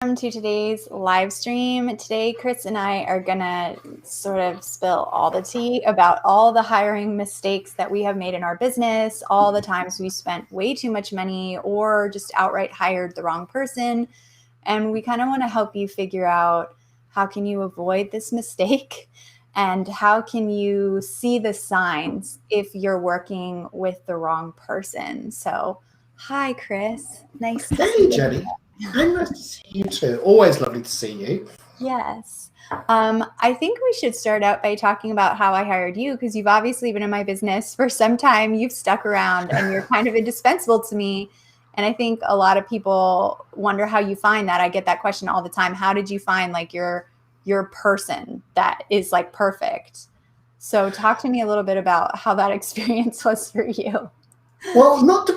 Welcome to today's live stream. Today, Chris and I are gonna sort of spill all the tea about all the hiring mistakes that we have made in our business, all the times we spent way too much money or just outright hired the wrong person. And we kind of want to help you figure out how can you avoid this mistake and how can you see the signs if you're working with the wrong person. So, hi, Chris. Nice to see you. Hey, Jenny. Very nice to see you too. Always lovely to see you. Yes. I think we should start out by talking about how I hired you, because you've obviously been in my business for some time. You've stuck around and you're kind of indispensable to me. And I think a lot of people wonder how you find that. I get that question all the time. How did you find like your person that is like perfect? So talk to me a little bit about how that experience was for you. Well, not to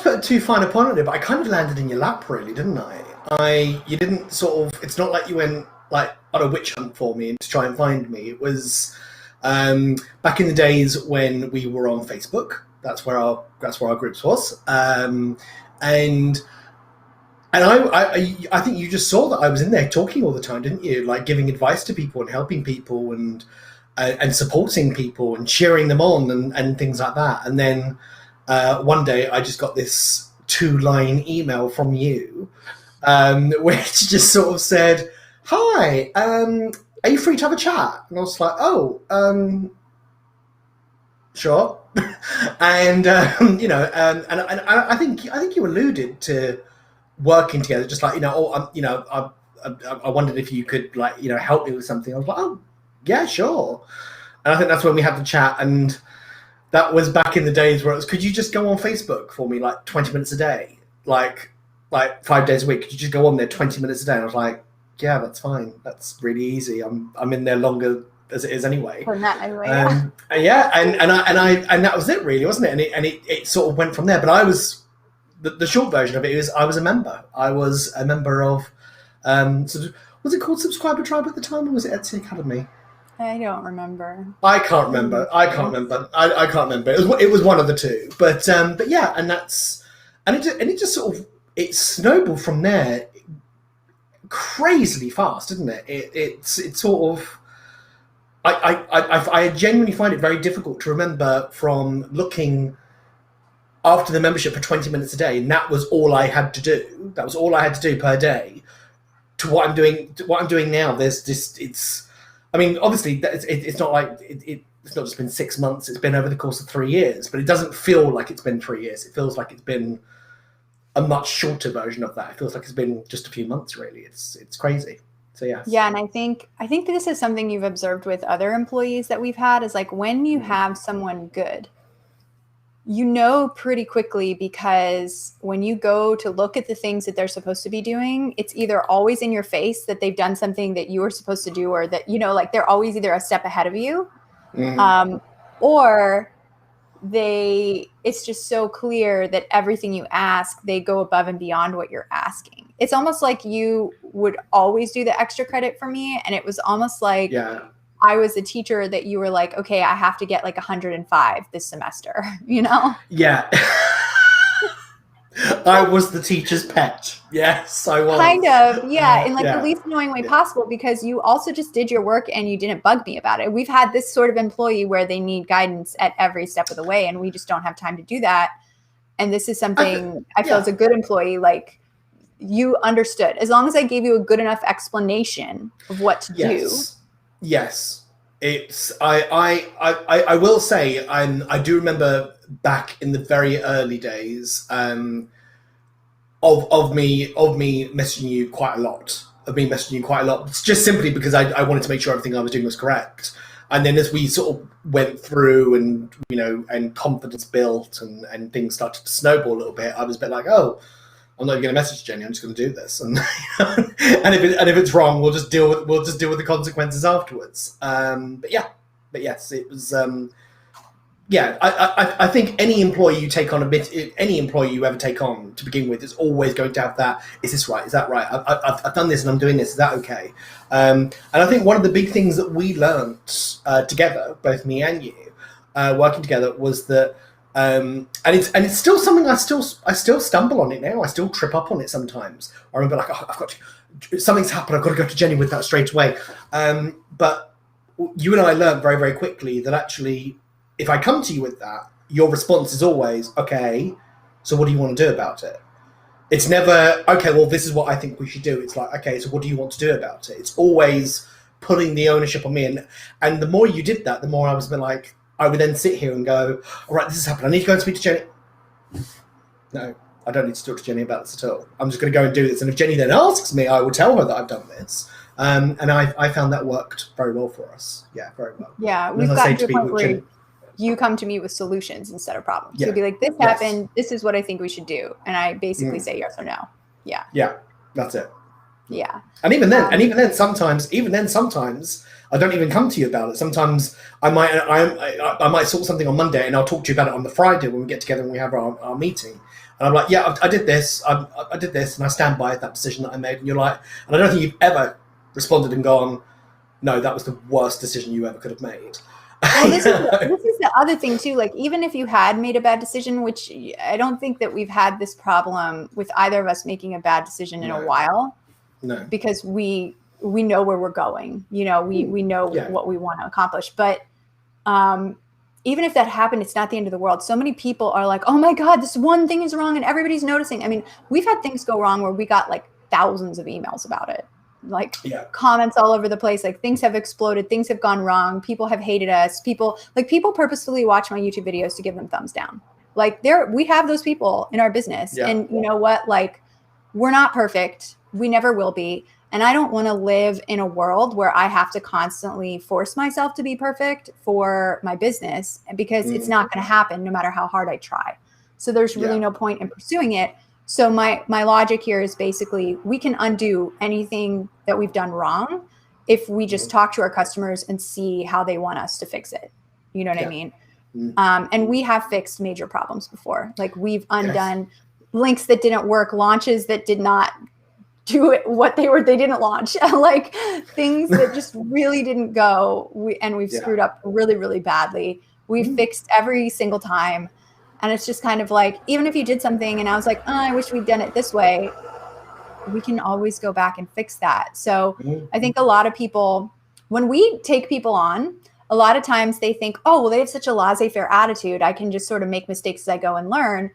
put too fine a point on it, but I kind of landed in your lap, really, didn't I? You didn't sort of. It's not like you went like on a witch hunt for me to try and find me. It was back in the days when we were on Facebook. That's where our groups was, and I think you just saw that I was in there talking all the time, didn't you? Like giving advice to people and helping people and supporting people and cheering them on and things like that. And then one day I just got this 2-line email from you, which just sort of said, "Hi, are you free to have a chat?" And I was like, "Oh, sure." And and I think you alluded to working together, just like I wondered if you could help me with something. I was like, "Oh, yeah, sure." And I think that's when we had the chat, and that was back in the days where it was, could you just go on Facebook for me like 20 minutes a day, like 5 days a week? Could you just go on there 20 minutes a day? And I was like, yeah, that's fine. That's really easy. I'm in there longer as it is anyway. From that anyway, yeah. And that was it, really, wasn't it? And it sort of went from there. But I was the short version of it is I was a member. I was a member of was it called Subscriber Tribe at the time, or was it Etsy Academy? I don't remember. I can't remember. I can't remember. It was one of the two. But yeah, and it just sort of it snowballed from there crazily fast, didn't it? It's sort of I genuinely find it very difficult to remember from looking after the membership for 20 minutes a day, and that was all I had to do. That was all I had to do per day. To what I'm doing now. There's just I mean, obviously, it's not like it's not just been 6 months. It's been over the course of 3 years, but it doesn't feel like it's been 3 years. It feels like it's been a much shorter version of that. It feels like it's been just a few months, really. It's crazy. So yeah. Yeah, and I think this is something you've observed with other employees that we've had is like when you have someone good, you know pretty quickly, because when you go to look at the things that they're supposed to be doing, it's either always in your face that they've done something that you were supposed to do, or that, like they're always either a step ahead of you, or it's just so clear that everything you ask, they go above and beyond what you're asking. It's almost like you would always do the extra credit for me. And it was almost like, I was a teacher that you were like, okay, I have to get like 105 this semester, Yeah. I was the teacher's pet. Yes, I was. Kind of, yeah, in like the least annoying way possible, because you also just did your work and you didn't bug me about it. We've had this sort of employee where they need guidance at every step of the way, and we just don't have time to do that. And this is something I feel as a good employee, like you understood. As long as I gave you a good enough explanation of what to do. Yes. It's I will say I do remember back in the very early days of me messaging you quite a lot. Just simply because I wanted to make sure everything I was doing was correct. And then as we sort of went through and and confidence built and things started to snowball a little bit, I was a bit like, oh, I'm not even going to message Jenny. I'm just going to do this, and if it's wrong, we'll just deal with the consequences afterwards. But yes, it was. I think any employee you take on any employee you ever take on to begin with is always going to have that. Is this right? Is that right? I've done this and I'm doing this. Is that okay? And I think one of the big things that we learnt together, both me and you, working together, was that. And it's still something I still stumble on it now. I still trip up on it sometimes. I remember, like, oh, I've got to something's happened. I've got to go to Jenny with that straight away. But you and I learned very, very quickly that actually, if I come to you with that, your response is always, okay, so what do you want to do about it? It's never, okay, well, this is what I think we should do. It's like, okay, so what do you want to do about it? It's always putting the ownership on me. And the more you did that, the more I was like, I would then sit here and go, all right, this has happened. I need to go and speak to Jenny. No, I don't need to talk to Jenny about this at all. I'm just going to go and do this. And if Jenny then asks me, I will tell her that I've done this. And I found that worked very well for us. Yeah, very well. Yeah, we've gotten to a point where you come to me with solutions instead of problems. Yeah. You'll be like, this happened. This is what I think we should do. And I basically say yes or no. Yeah. Yeah, that's it. Yeah. And even then, sometimes I don't even come to you about it. Sometimes I might sort something on Monday and I'll talk to you about it on the Friday when we get together and we have our meeting. And I'm like, yeah, I did this. I did this, and I stand by that decision that I made. And you're like, and I don't think you've ever responded and gone, no, that was the worst decision you ever could have made. Well, this is the other thing too. Like, even if you had made a bad decision, which I don't think that we've had this problem with either of us making a bad decision in a while. No, because we know where we're going. You know, we know what we want to accomplish. But even if that happened, it's not the end of the world. So many people are like, oh my God, this one thing is wrong and everybody's noticing. I mean, we've had things go wrong where we got like thousands of emails about it, like comments all over the place. Like, things have exploded, things have gone wrong. People have hated us. People purposefully watch my YouTube videos to give them thumbs down. Like, we have those people in our business. And you know what? Like, we're not perfect. We never will be. And I don't want to live in a world where I have to constantly force myself to be perfect for my business, because it's not going to happen no matter how hard I try. So there's really no point in pursuing it. So my logic here is basically, we can undo anything that we've done wrong if we just talk to our customers and see how they want us to fix it. You know what I mean? And we have fixed major problems before. Like, we've undone links that didn't work, launches that did not do it what they didn't launch, like things that just really didn't go. We've screwed up really, really badly. We've fixed every single time. And it's just kind of like, even if you did something and I was like, oh, I wish we'd done it this way, we can always go back and fix that. So I think a lot of people, when we take people on, a lot of times they think, oh, well, they have such a laissez-faire attitude, I can just sort of make mistakes as I go and learn.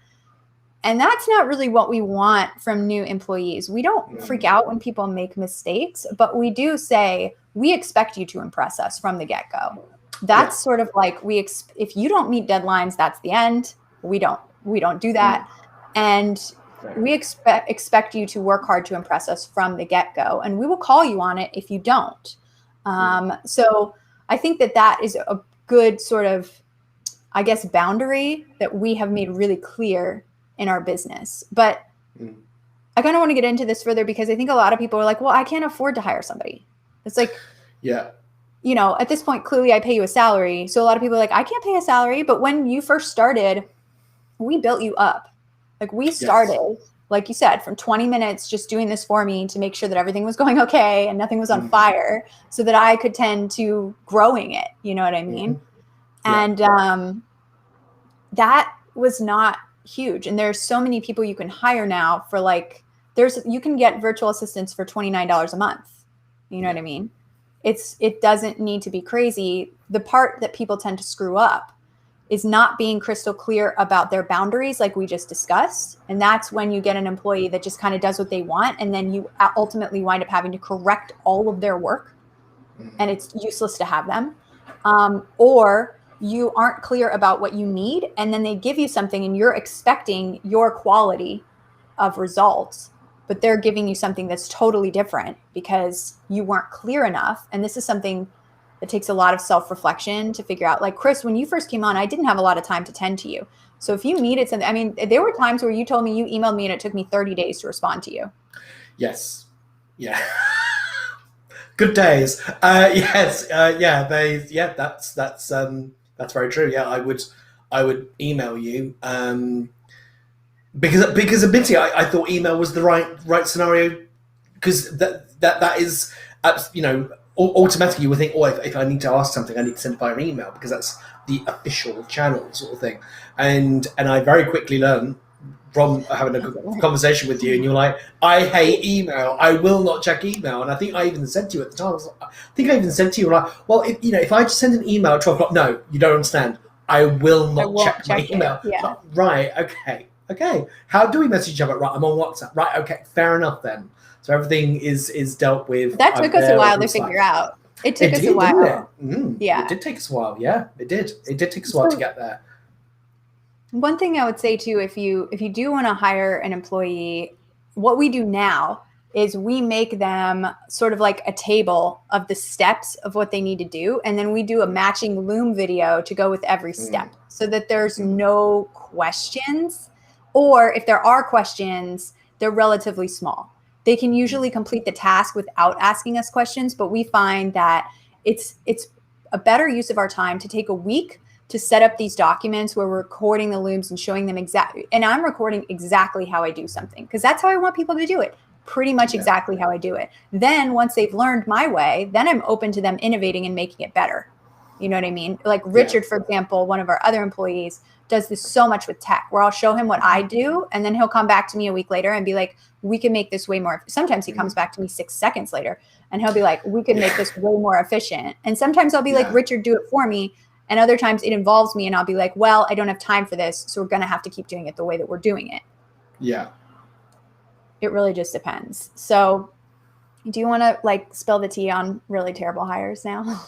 And that's not really what we want from new employees. We don't freak out when people make mistakes, but we do say, we expect you to impress us from the get-go. That's sort of like, if you don't meet deadlines, that's the end. We don't do that. And we expect you to work hard to impress us from the get-go, and we will call you on it if you don't. So I think that is a good sort of, I guess, boundary that we have made really clear in our business. But I kind of want to get into this further, because I think a lot of people are like, well, I can't afford to hire somebody. It's like, you know, at this point, clearly I pay you a salary. So a lot of people are like, I can't pay a salary. But when you first started, we built you up. Like, we started, like you said, from 20 minutes just doing this for me to make sure that everything was going okay and nothing was on fire, so that I could tend to growing it. You know what I mean? And that was not huge. And there's so many people you can hire now for like, you can get virtual assistants for $29 a month. You know what I mean? It doesn't need to be crazy. The part that people tend to screw up is not being crystal clear about their boundaries, like we just discussed. And that's when you get an employee that just kind of does what they want. And then you ultimately wind up having to correct all of their work, and it's useless to have them. Or you aren't clear about what you need, and then they give you something and you're expecting your quality of results, but they're giving you something that's totally different because you weren't clear enough. And this is something that takes a lot of self-reflection to figure out. Like, Chris, when you first came on, I didn't have a lot of time to tend to you. So if you needed something, I mean, there were times where you told me, you emailed me and it took me 30 days to respond to you. Yes. Yeah. Good days. Yes. That's very true. Yeah, I would email you because admittedly, I thought email was the right scenario, because that is, you know, automatically you would think, oh, if I need to ask something, I need to send it via email, because that's the official channel sort of thing. And I very quickly learned from having a conversation with you, and you're like, I hate email. I will not check email. And I think I even said to you at the time, like, well, if I just send an email at 12 o'clock, no, you don't understand. I will not check my email. Yeah. Like, right. Okay. How do we message each other? Right. I'm on WhatsApp. Right. Okay. Fair enough then. So everything is dealt with. That took us a while to figure out. It took us a while. Yeah. It did take us a while. Yeah, it did. It did take us a while to get there. One thing I would say too, if you do want to hire an employee, what we do now is we make them sort of like a table of the steps of what they need to do. And then we do a matching Loom video to go with every step so that there's no questions, or if there are questions, they're relatively small. They can usually complete the task without asking us questions, but we find that it's a better use of our time to take a week to set up these documents where we're recording the looms and showing them exactly. And I'm recording exactly how I do something because that's how I want people to do it. Pretty much exactly how I do it. Then once they've learned my way, then I'm open to them innovating and making it better. You know what I mean? Like Richard, for example, one of our other employees, does this so much with tech where I'll show him what I do. And then he'll come back to me a week later and be like, we can make this way more. Sometimes he comes back to me 6 seconds later and he'll be like, we can make this way more efficient. And sometimes I'll be like, Richard, do it for me. And other times it involves me and I'll be like, well, I don't have time for this. So we're going to have to keep doing it the way that we're doing it. Yeah. It really just depends. So do you want to like spill the tea on really terrible hires now?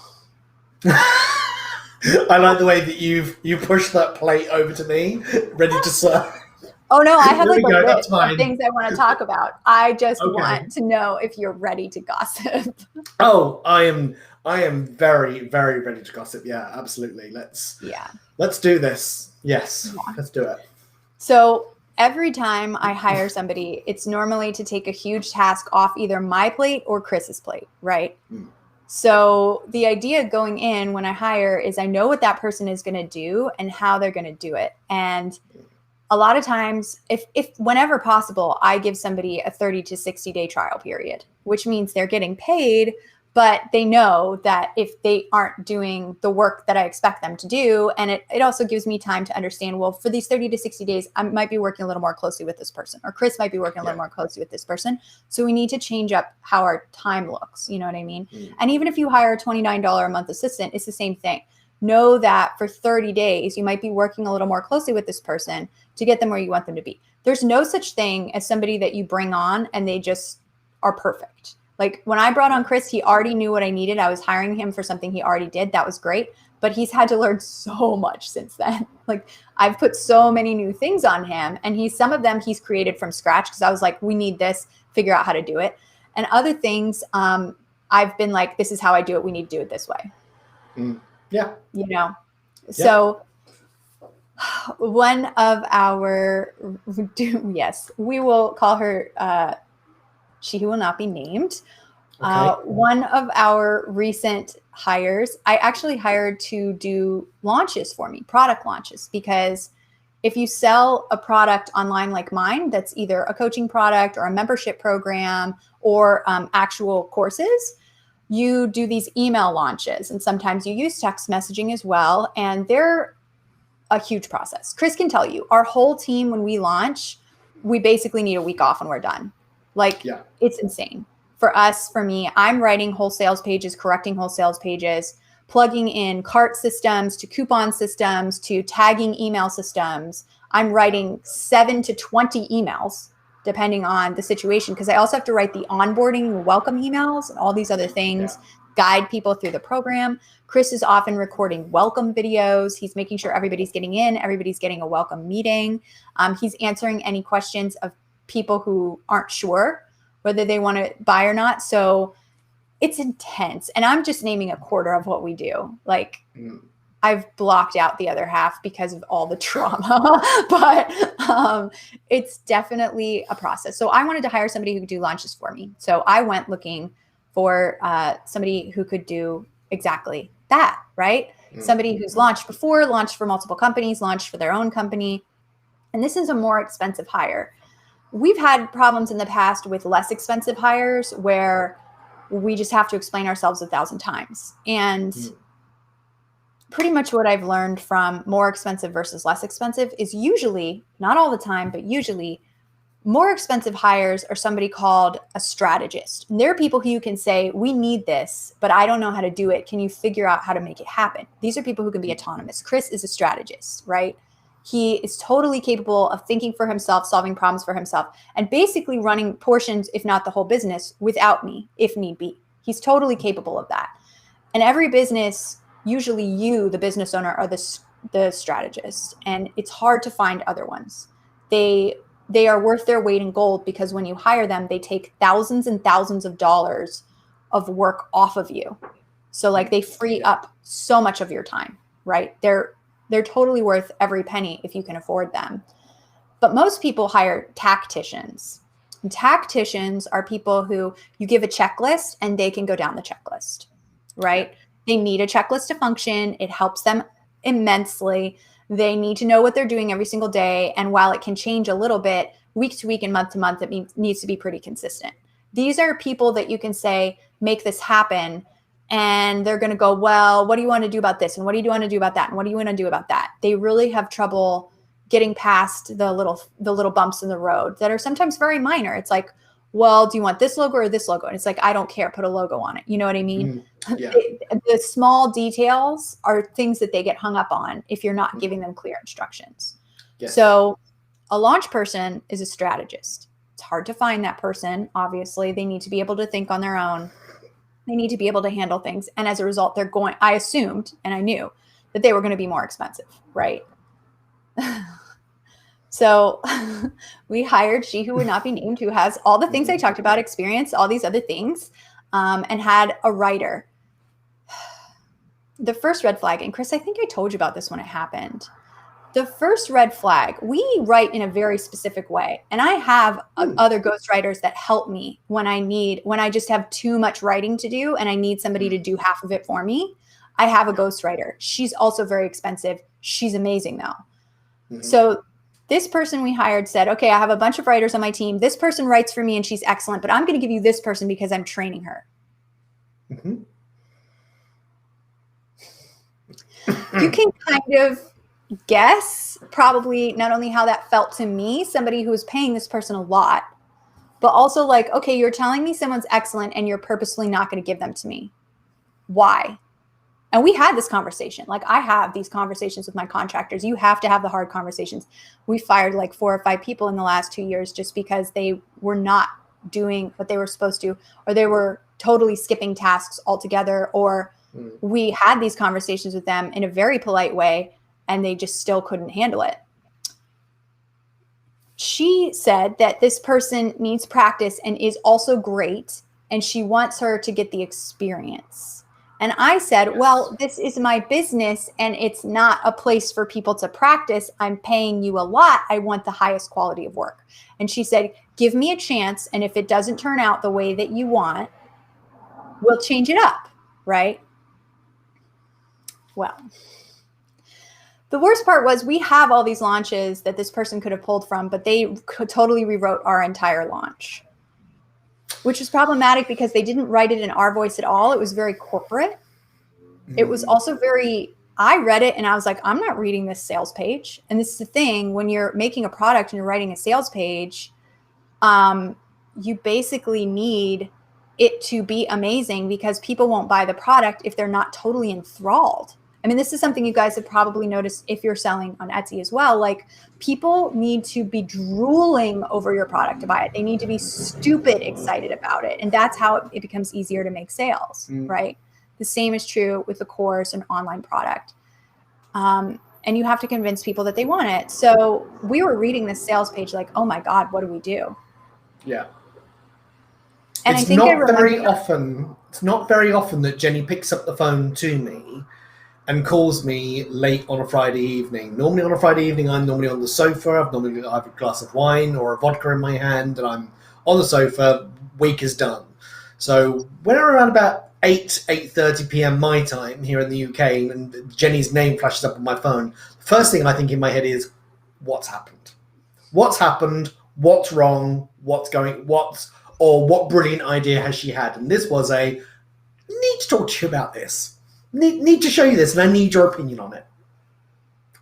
I like the way that you pushed that plate over to me, ready to serve. Oh no, I have like a list of things I want to talk about. I just want to know if you're ready to gossip. Oh, I am very, very ready to gossip. Yeah, absolutely. Let's do this. Yes, let's do it. So every time I hire somebody, it's normally to take a huge task off either my plate or Chris's plate, right? So the idea going in when I hire is I know what that person is going to do and how they're going to do it. And a lot of times, if whenever possible, I give somebody a 30 to 60 day trial period, which means they're getting paid, but they know that if they aren't doing the work that I expect them to do, and it also gives me time to understand, well, for these 30 to 60 days, I might be working a little more closely with this person, or Chris might be working a little more closely with this person. So we need to change up how our time looks. You know what I mean? And even if you hire a $29 a month assistant, it's the same thing. Know that for 30 days, you might be working a little more closely with this person to get them where you want them to be. There's no such thing as somebody that you bring on and they just are perfect. Like when I brought on Chris, he already knew what I needed. I was hiring him for something he already did. That was great. But he's had to learn so much since then. Like I've put so many new things on him, and some of them he's created from scratch because I was like, we need this, figure out how to do it. And other things, I've been like, this is how I do it. We need to do it this way. Yeah. You know, so one of our, we will call her, she who will not be named. One of our recent hires, I actually hired to do launches for me, product launches, because if you sell a product online like mine, that's either a coaching product or a membership program or actual courses, you do these email launches, and sometimes you use text messaging as well. And they're a huge process. Chris can tell you, our whole team, when we launch, we basically need a week off and we're done. It's insane. For us, for me, I'm writing whole sales pages, correcting whole sales pages, plugging in cart systems to coupon systems to tagging email systems. I'm writing 7 to 20 emails depending on the situation, because I also have to write the onboarding and welcome emails and all these other things, guide people through the program. Chris is often recording welcome videos. He's making sure everybody's getting in, everybody's getting a welcome meeting. He's answering any questions of people who aren't sure whether they want to buy or not. So it's intense. And I'm just naming a quarter of what we do. Like I've blocked out the other half because of all the trauma, but it's definitely a process. So I wanted to hire somebody who could do launches for me. So I went looking for somebody who could do exactly that, right? Somebody who's launched before, launched for multiple companies, launched for their own company. And this is a more expensive hire. We've had problems in the past with less expensive hires where we just have to explain ourselves 1,000 times. And pretty much what I've learned from more expensive versus less expensive is usually, not all the time, but usually more expensive hires are somebody called a strategist. And they're people who you can say, we need this, but I don't know how to do it. Can you figure out how to make it happen? These are people who can be autonomous. Chris is a strategist, right? He is totally capable of thinking for himself, solving problems for himself, and basically running portions, if not the whole business, without me, if need be. He's totally capable of that. And every business, usually you, the business owner, are the strategist. And it's hard to find other ones. They are worth their weight in gold because when you hire them, they take thousands and thousands of dollars of work off of you. So like they free up so much of your time, right? They're totally worth every penny if you can afford them. But most people hire tacticians. And tacticians are people who you give a checklist and they can go down the checklist, right? They need a checklist to function. It helps them immensely. They need to know what they're doing every single day. And while it can change a little bit week to week and month to month, it needs to be pretty consistent. These are people that you can say, make this happen. And they're going to go, well, what do you want to do about this? And what do you want to do about that? And what do you want to do about that? They really have trouble getting past the little bumps in the road that are sometimes very minor. It's like, well, do you want this logo or this logo? And it's like, I don't care. Put a logo on it. You know what I mean? Yeah. The small details are things that they get hung up on if you're not giving them clear instructions. Yes. So a launch person is a strategist. It's hard to find that person. Obviously, they need to be able to think on their own. They need to be able to handle things. And as a result, I assumed, and I knew that they were going to be more expensive, right? So we hired she who would not be named, who has all the things I talked about, experience, all these other things, and had a writer. The first red flag, and Chris, I think I told you about this when it happened. The first red flag, we write in a very specific way. And I have other ghostwriters that help me when I just have too much writing to do and I need somebody to do half of it for me. I have a ghostwriter. She's also very expensive. She's amazing though. Mm-hmm. So this person we hired said, okay, I have a bunch of writers on my team. This person writes for me and she's excellent, but I'm going to give you this person because I'm training her. Mm-hmm. You can kind of guess probably not only how that felt to me, somebody who was paying this person a lot, but also like, okay, you're telling me someone's excellent and you're purposefully not going to give them to me. Why? And we had this conversation. Like I have these conversations with my contractors. You have to have the hard conversations. We fired like 4 or 5 people in the last 2 years just because they were not doing what they were supposed to, or they were totally skipping tasks altogether, or we had these conversations with them in a very polite way and they just still couldn't handle it. She said that this person needs practice and is also great, and she wants her to get the experience. And I said, well, this is my business and it's not a place for people to practice. I'm paying you a lot. I want the highest quality of work. And she said, give me a chance. And if it doesn't turn out the way that you want, we'll change it up, right? Well, the worst part was we have all these launches that this person could have pulled from, but they totally rewrote our entire launch, which was problematic because they didn't write it in our voice at all. It was very corporate. It was also I read it and I was like, I'm not reading this sales page. And this is the thing, when you're making a product and you're writing a sales page, you basically need it to be amazing because people won't buy the product if they're not totally enthralled. I mean, this is something you guys have probably noticed if you're selling on Etsy as well. Like, people need to be drooling over your product to buy it. They need to be stupid excited about it. And that's how it becomes easier to make sales, right? The same is true with the course and online product. And you have to convince people that they want it. So we were reading this sales page like, oh my God, what do we do? Yeah. And it's not very often that Jenny picks up the phone to me and calls me late on a Friday evening. Normally on a Friday evening, I'm normally on the sofa. I've normally got a glass of wine or a vodka in my hand, and I'm on the sofa. Week is done. So when around about 8:30 p.m. my time here in the UK, and Jenny's name flashes up on my phone, the first thing I think in my head is, what's happened? What's happened? What's wrong? What brilliant idea has she had? And this was need to talk to you about this. need to show you this, and I need your opinion on it.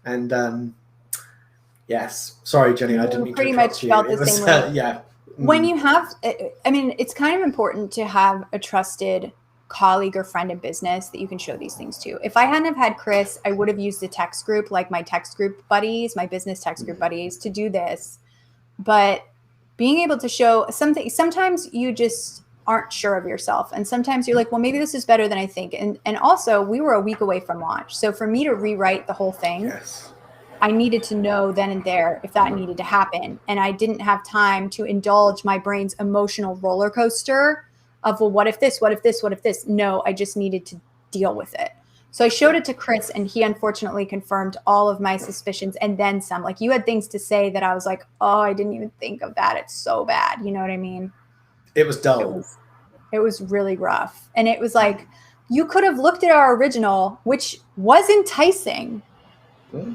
And yes, sorry, Jenny, I didn't mean to interrupt you. Pretty much felt the same way. Yeah. When you have, I mean, it's kind of important to have a trusted colleague or friend in business that you can show these things to. If I hadn't have had Chris, I would have used a text group, like my text group buddies, my business text group buddies, to do this. But being able to show something, sometimes you just aren't sure of yourself. And sometimes you're like, well, maybe this is better than I think. And also we were a week away from launch. So for me to rewrite the whole thing, Yes. I needed to know then and there if that needed to happen. And I didn't have time to indulge my brain's emotional roller coaster of, well, what if this, what if this, what if this? No, I just needed to deal with it. So I showed it to Chris, and he unfortunately confirmed all of my suspicions and then some. Like, you had things to say that I was like, oh, I didn't even think of that. It's so bad. You know what I mean? It was dull. It was really rough. And it was like, you could have looked at our original, which was enticing.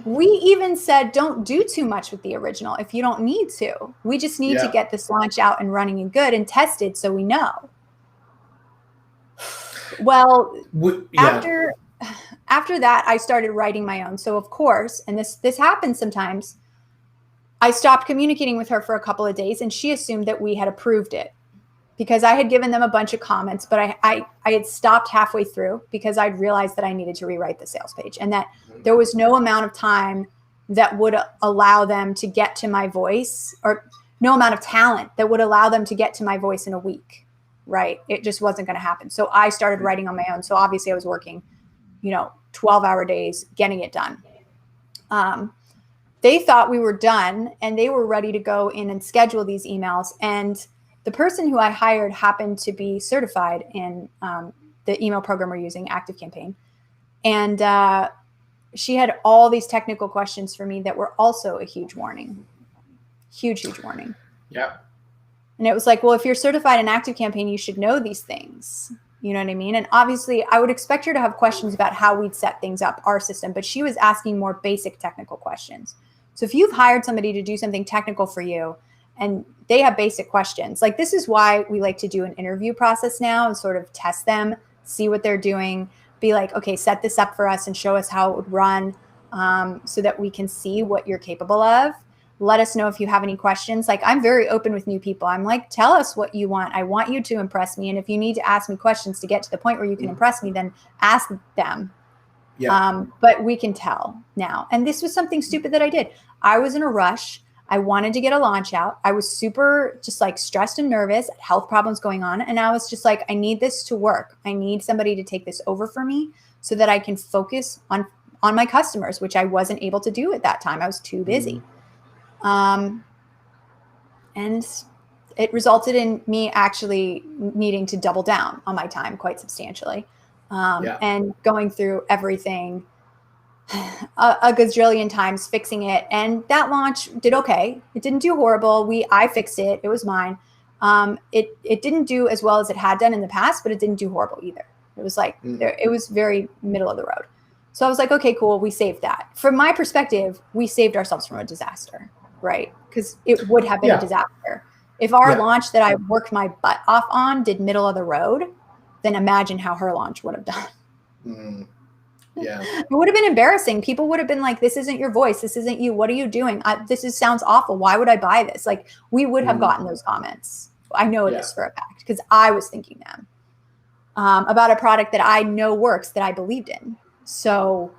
We even said, don't do too much with the original if you don't need to. We just need to get this launch out and running and good and tested so we know. Well, after that, I started writing my own. So of course, and this happens sometimes, I stopped communicating with her for a couple of days, and she assumed that we had approved it because I had given them a bunch of comments, but I had stopped halfway through because I'd realized that I needed to rewrite the sales page, and that there was no amount of time that would allow them to get to my voice, or no amount of talent that would allow them to get to my voice in a week. Right. It just wasn't going to happen. So I started writing on my own. So obviously I was working, 12-hour days, getting it done. They thought we were done, and they were ready to go in and schedule these emails. And the person who I hired happened to be certified in the email program we're using, ActiveCampaign. And she had all these technical questions for me that were also a huge warning. Huge warning. Yeah. And it was like, well, if you're certified in ActiveCampaign, you should know these things. You know what I mean? And obviously, I would expect her to have questions about how we'd set things up, our system, but she was asking more basic technical questions. So if you've hired somebody to do something technical for you and they have basic questions, like, this is why we like to do an interview process now and sort of test them, see what they're doing, be like, okay, set this up for us and show us how it would run, so that we can see what you're capable of. Let us know if you have any questions. Like, I'm very open with new people. I'm like, tell us what you want. I want you to impress me. And if you need to ask me questions to get to the point where you can impress me, then ask them. Yeah. But we can tell now. And this was something stupid that I did. I was in a rush. I wanted to get a launch out. I was super just like stressed and nervous, health problems going on. And I was just like, I need this to work. I need somebody to take this over for me so that I can focus on my customers, which I wasn't able to do at that time. I was too busy. And it resulted in me actually needing to double down on my time quite substantially, and going through everything a gazillion times, fixing it. And that launch did okay. It didn't do horrible. I fixed it. It was mine. It didn't do as well as it had done in the past, but it didn't do horrible either. It was like, it was very middle of the road. So I was like, okay, cool. We saved that. From my perspective, we saved ourselves from a disaster. Right? Because it would have been a disaster. If our launch that I worked my butt off on did middle of the road, then imagine how her launch would have done. It would have been embarrassing. People would have been like, this isn't your voice. This isn't you. What are you doing? Sounds awful. Why would I buy this? Like, we would have gotten those comments. I know this for a fact because I was thinking them about a product that I know works, that I believed in. So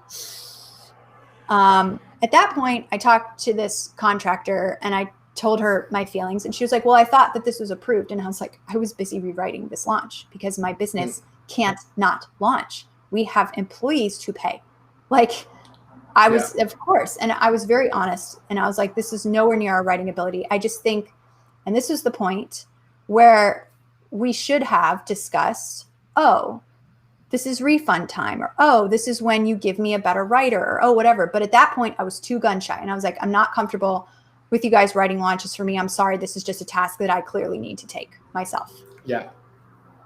at that point, I talked to this contractor and I told her my feelings, and she was like, well, I thought that this was approved. And I was like, I was busy rewriting this launch because my business can't not launch. We have employees to pay. Like, I was, of course. And I was very honest. And I was like, this is nowhere near our writing ability. I just think, and this was the point where we should have discussed, oh, this is refund time, or, oh, this is when you give me a better writer, or, oh, whatever. But at that point, I was too gun shy. And I was like, I'm not comfortable with you guys writing launches for me. I'm sorry. This is just a task that I clearly need to take myself. Yeah.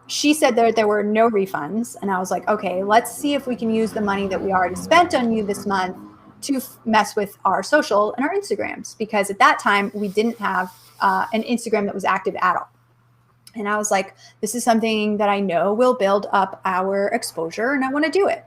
She said that there were no refunds. And I was like, okay, let's see if we can use the money that we already spent on you this month to mess with our social and our Instagrams. Because at that time, we didn't have an Instagram that was active at all. And I was like, this is something that I know will build up our exposure, and I want to do it.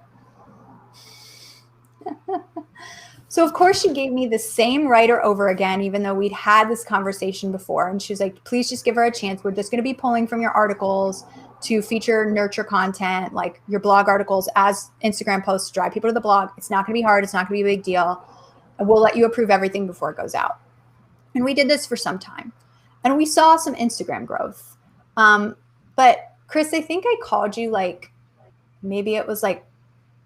So of course she gave me the same writer over again, even though we'd had this conversation before. And she was like, please just give her a chance. We're just going to be pulling from your articles to feature nurture content, like your blog articles as Instagram posts, drive people to the blog. It's not going to be hard. It's not going to be a big deal. We'll let you approve everything before it goes out. And we did this for some time. And we saw some Instagram growth. But Chris, I think I called you like, maybe it was like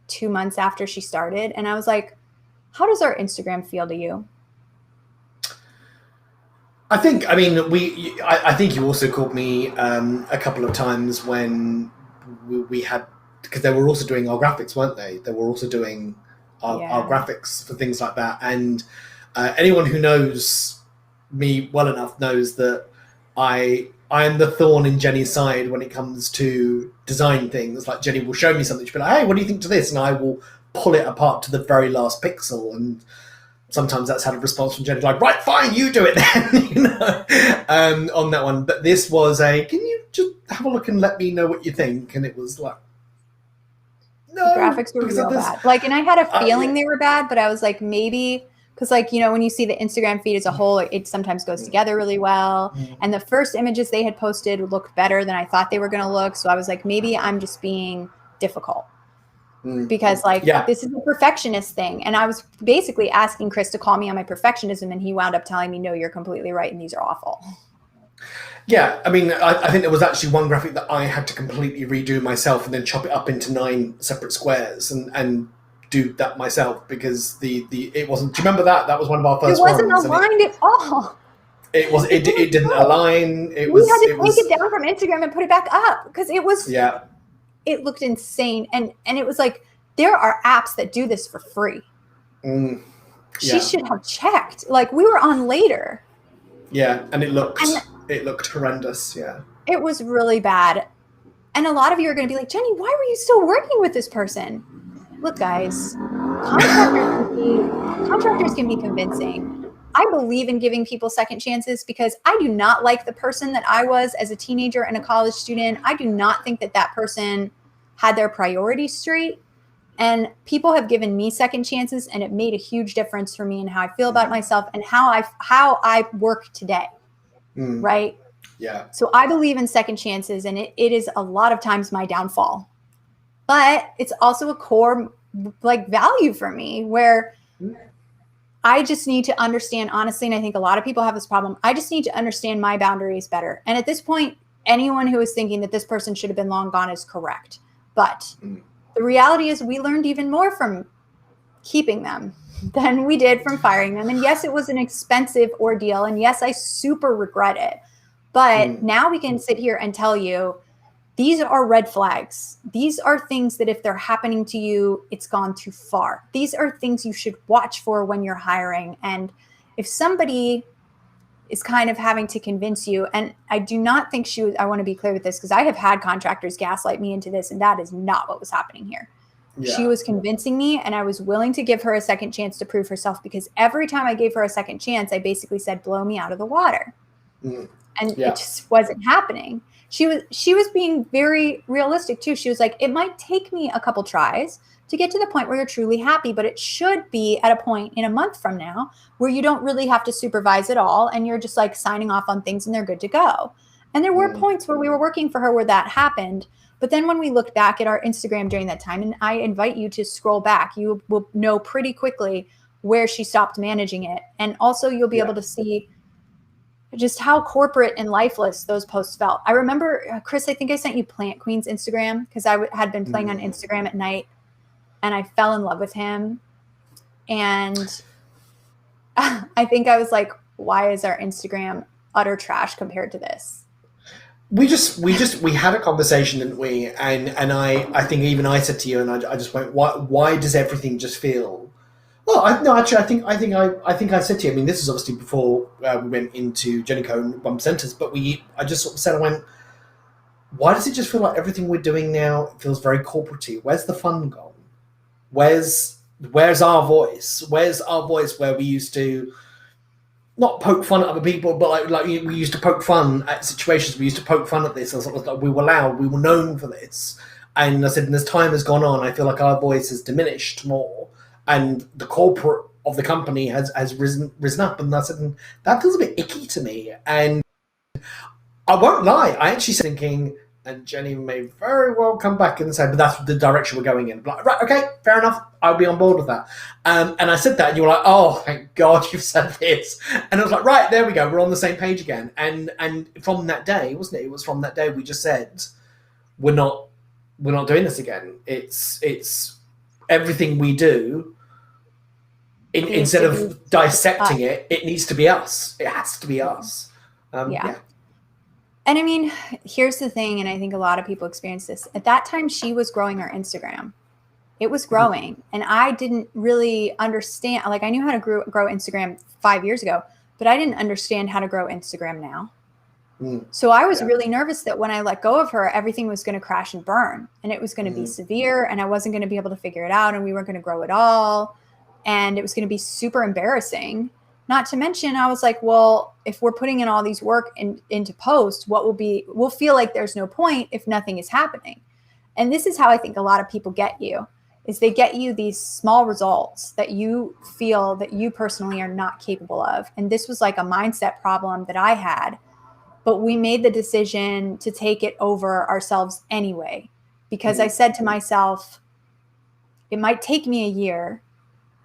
2 months after she started. And I was like, how does our Instagram feel to you? I think you also called me a couple of times when we had, because they were also doing our graphics, weren't they? They were also doing our graphics for things like that. And anyone who knows me well enough knows that I am the thorn in Jenny's side when it comes to design things. Like Jenny will show me something, she'll be like, hey, what do you think to this? And I will pull it apart to the very last pixel. And sometimes that's had a response from Jenny, like, right, fine, you do it then, on that one. But this was can you just have a look and let me know what you think? And it was like, no. The graphics were real bad. Like, and I had a feeling they were bad, but I was like, maybe, because like, when you see the Instagram feed as a whole, it sometimes goes together really well. And the first images they had posted looked better than I thought they were going to look. So I was like, maybe I'm just being difficult. Because this is a perfectionist thing. And I was basically asking Chris to call me on my perfectionism, and he wound up telling me, no, you're completely right, and these are awful. Yeah, I mean, I think there was actually one graphic that I had to completely redo myself and then chop it up into 9 separate squares and do that myself, because it wasn't. Do you remember that? That was one of our first ones. It wasn't aligned at all. It didn't align. We had to take it down from Instagram and put it back up because it was. Yeah. It looked insane. And it was like, there are apps that do this for free. She should have checked. Like, we were on later. Yeah, and it looked horrendous. Yeah. It was really bad. And a lot of you are going to be like, Jenny, why were you still working with this person? Look, guys, contractors can be convincing. I believe in giving people second chances because I do not like the person that I was as a teenager and a college student. I do not think that person had their priorities straight. And people have given me second chances, and it made a huge difference for me in how I feel about myself and how I work today. Right? Yeah. So I believe in second chances, and it is a lot of times my downfall. But it's also a core value for me where I just need to understand, honestly, and I think a lot of people have this problem. I just need to understand my boundaries better. And at this point, anyone who is thinking that this person should have been long gone is correct. But the reality is we learned even more from keeping them than we did from firing them. And yes, it was an expensive ordeal. And yes, I super regret it. But now we can sit here and tell you, these are red flags. These are things that if they're happening to you, it's gone too far. These are things you should watch for when you're hiring. And if somebody is kind of having to convince you, and I do not think I want to be clear with this because I have had contractors gaslight me into this, and that is not what was happening here. Yeah. She was convincing me, and I was willing to give her a second chance to prove herself, because every time I gave her a second chance, I basically said, blow me out of the water. And it just wasn't happening. She was being very realistic too. She was like, it might take me a couple tries to get to the point where you're truly happy, but it should be at a point in a month from now where you don't really have to supervise at all, and you're just like signing off on things and they're good to go. And there were points where we were working for her where that happened. But then when we looked back at our Instagram during that time, and I invite you to scroll back, you will know pretty quickly where she stopped managing it. And also you'll be able to see just how corporate and lifeless those posts felt. I remember, Chris, I think I sent you Plant Queen's Instagram because I had been playing on Instagram at night, and I fell in love with him. And I think I was like, why is our Instagram utter trash compared to this? We had a conversation, didn't we? And I think even I said to you, and I just went, why does everything just feel? Well, I think I said to you. I mean, this is obviously before we went into Jennico and Bump Centers, but I just sort of said, I went, why does it just feel like everything we're doing now feels very corporate-y? Where's the fun gone? Where's our voice? Where's our voice where we used to not poke fun at other people, but like we used to poke fun at situations. We used to poke fun at this. We were loud. We were known for this. And I said, and as time has gone on, I feel like our voice has diminished more. and the corporate of the company has risen up. And I said, that feels a bit icky to me. And I won't lie, I actually thinking, and Jenny may very well come back and say, but that's the direction we're going in. Like, right, okay, fair enough. I'll be on board with that. And I said that, and you were like, oh, thank God you've said this. And I was like, right, there we go. We're on the same page again. And from that day, wasn't it? It was from that day we just said, we're not doing this again. It's everything we do. Instead of dissecting it needs to be us. It has to be us. Yeah. And I mean, here's the thing, and I think a lot of people experience this. At that time, she was growing her Instagram. It was growing, and I didn't really understand. Like, I knew how to grow Instagram 5 years ago, but I didn't understand how to grow Instagram now. So I was really nervous that when I let go of her, everything was going to crash and burn, and it was going to be severe, and I wasn't going to be able to figure it out, and we weren't going to grow at all, and it was going to be super embarrassing. Not to mention, I was like, well, if we're putting in all these work into post, we'll feel like there's no point if nothing is happening. And this is how I think a lot of people get you, is they get you these small results that you feel that you personally are not capable of. And this was like a mindset problem that I had, but we made the decision to take it over ourselves anyway, because I said to myself, it might take me a year,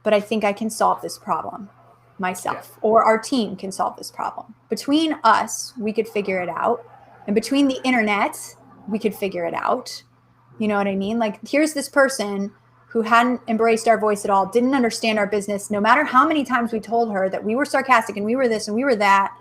but I think I can solve this problem myself, or our team can solve this problem. Between us, we could figure it out. And between the internet, we could figure it out. You know what I mean? Like, here's this person who hadn't embraced our voice at all, didn't understand our business. No matter how many times we told her that we were sarcastic and we were this and we were that,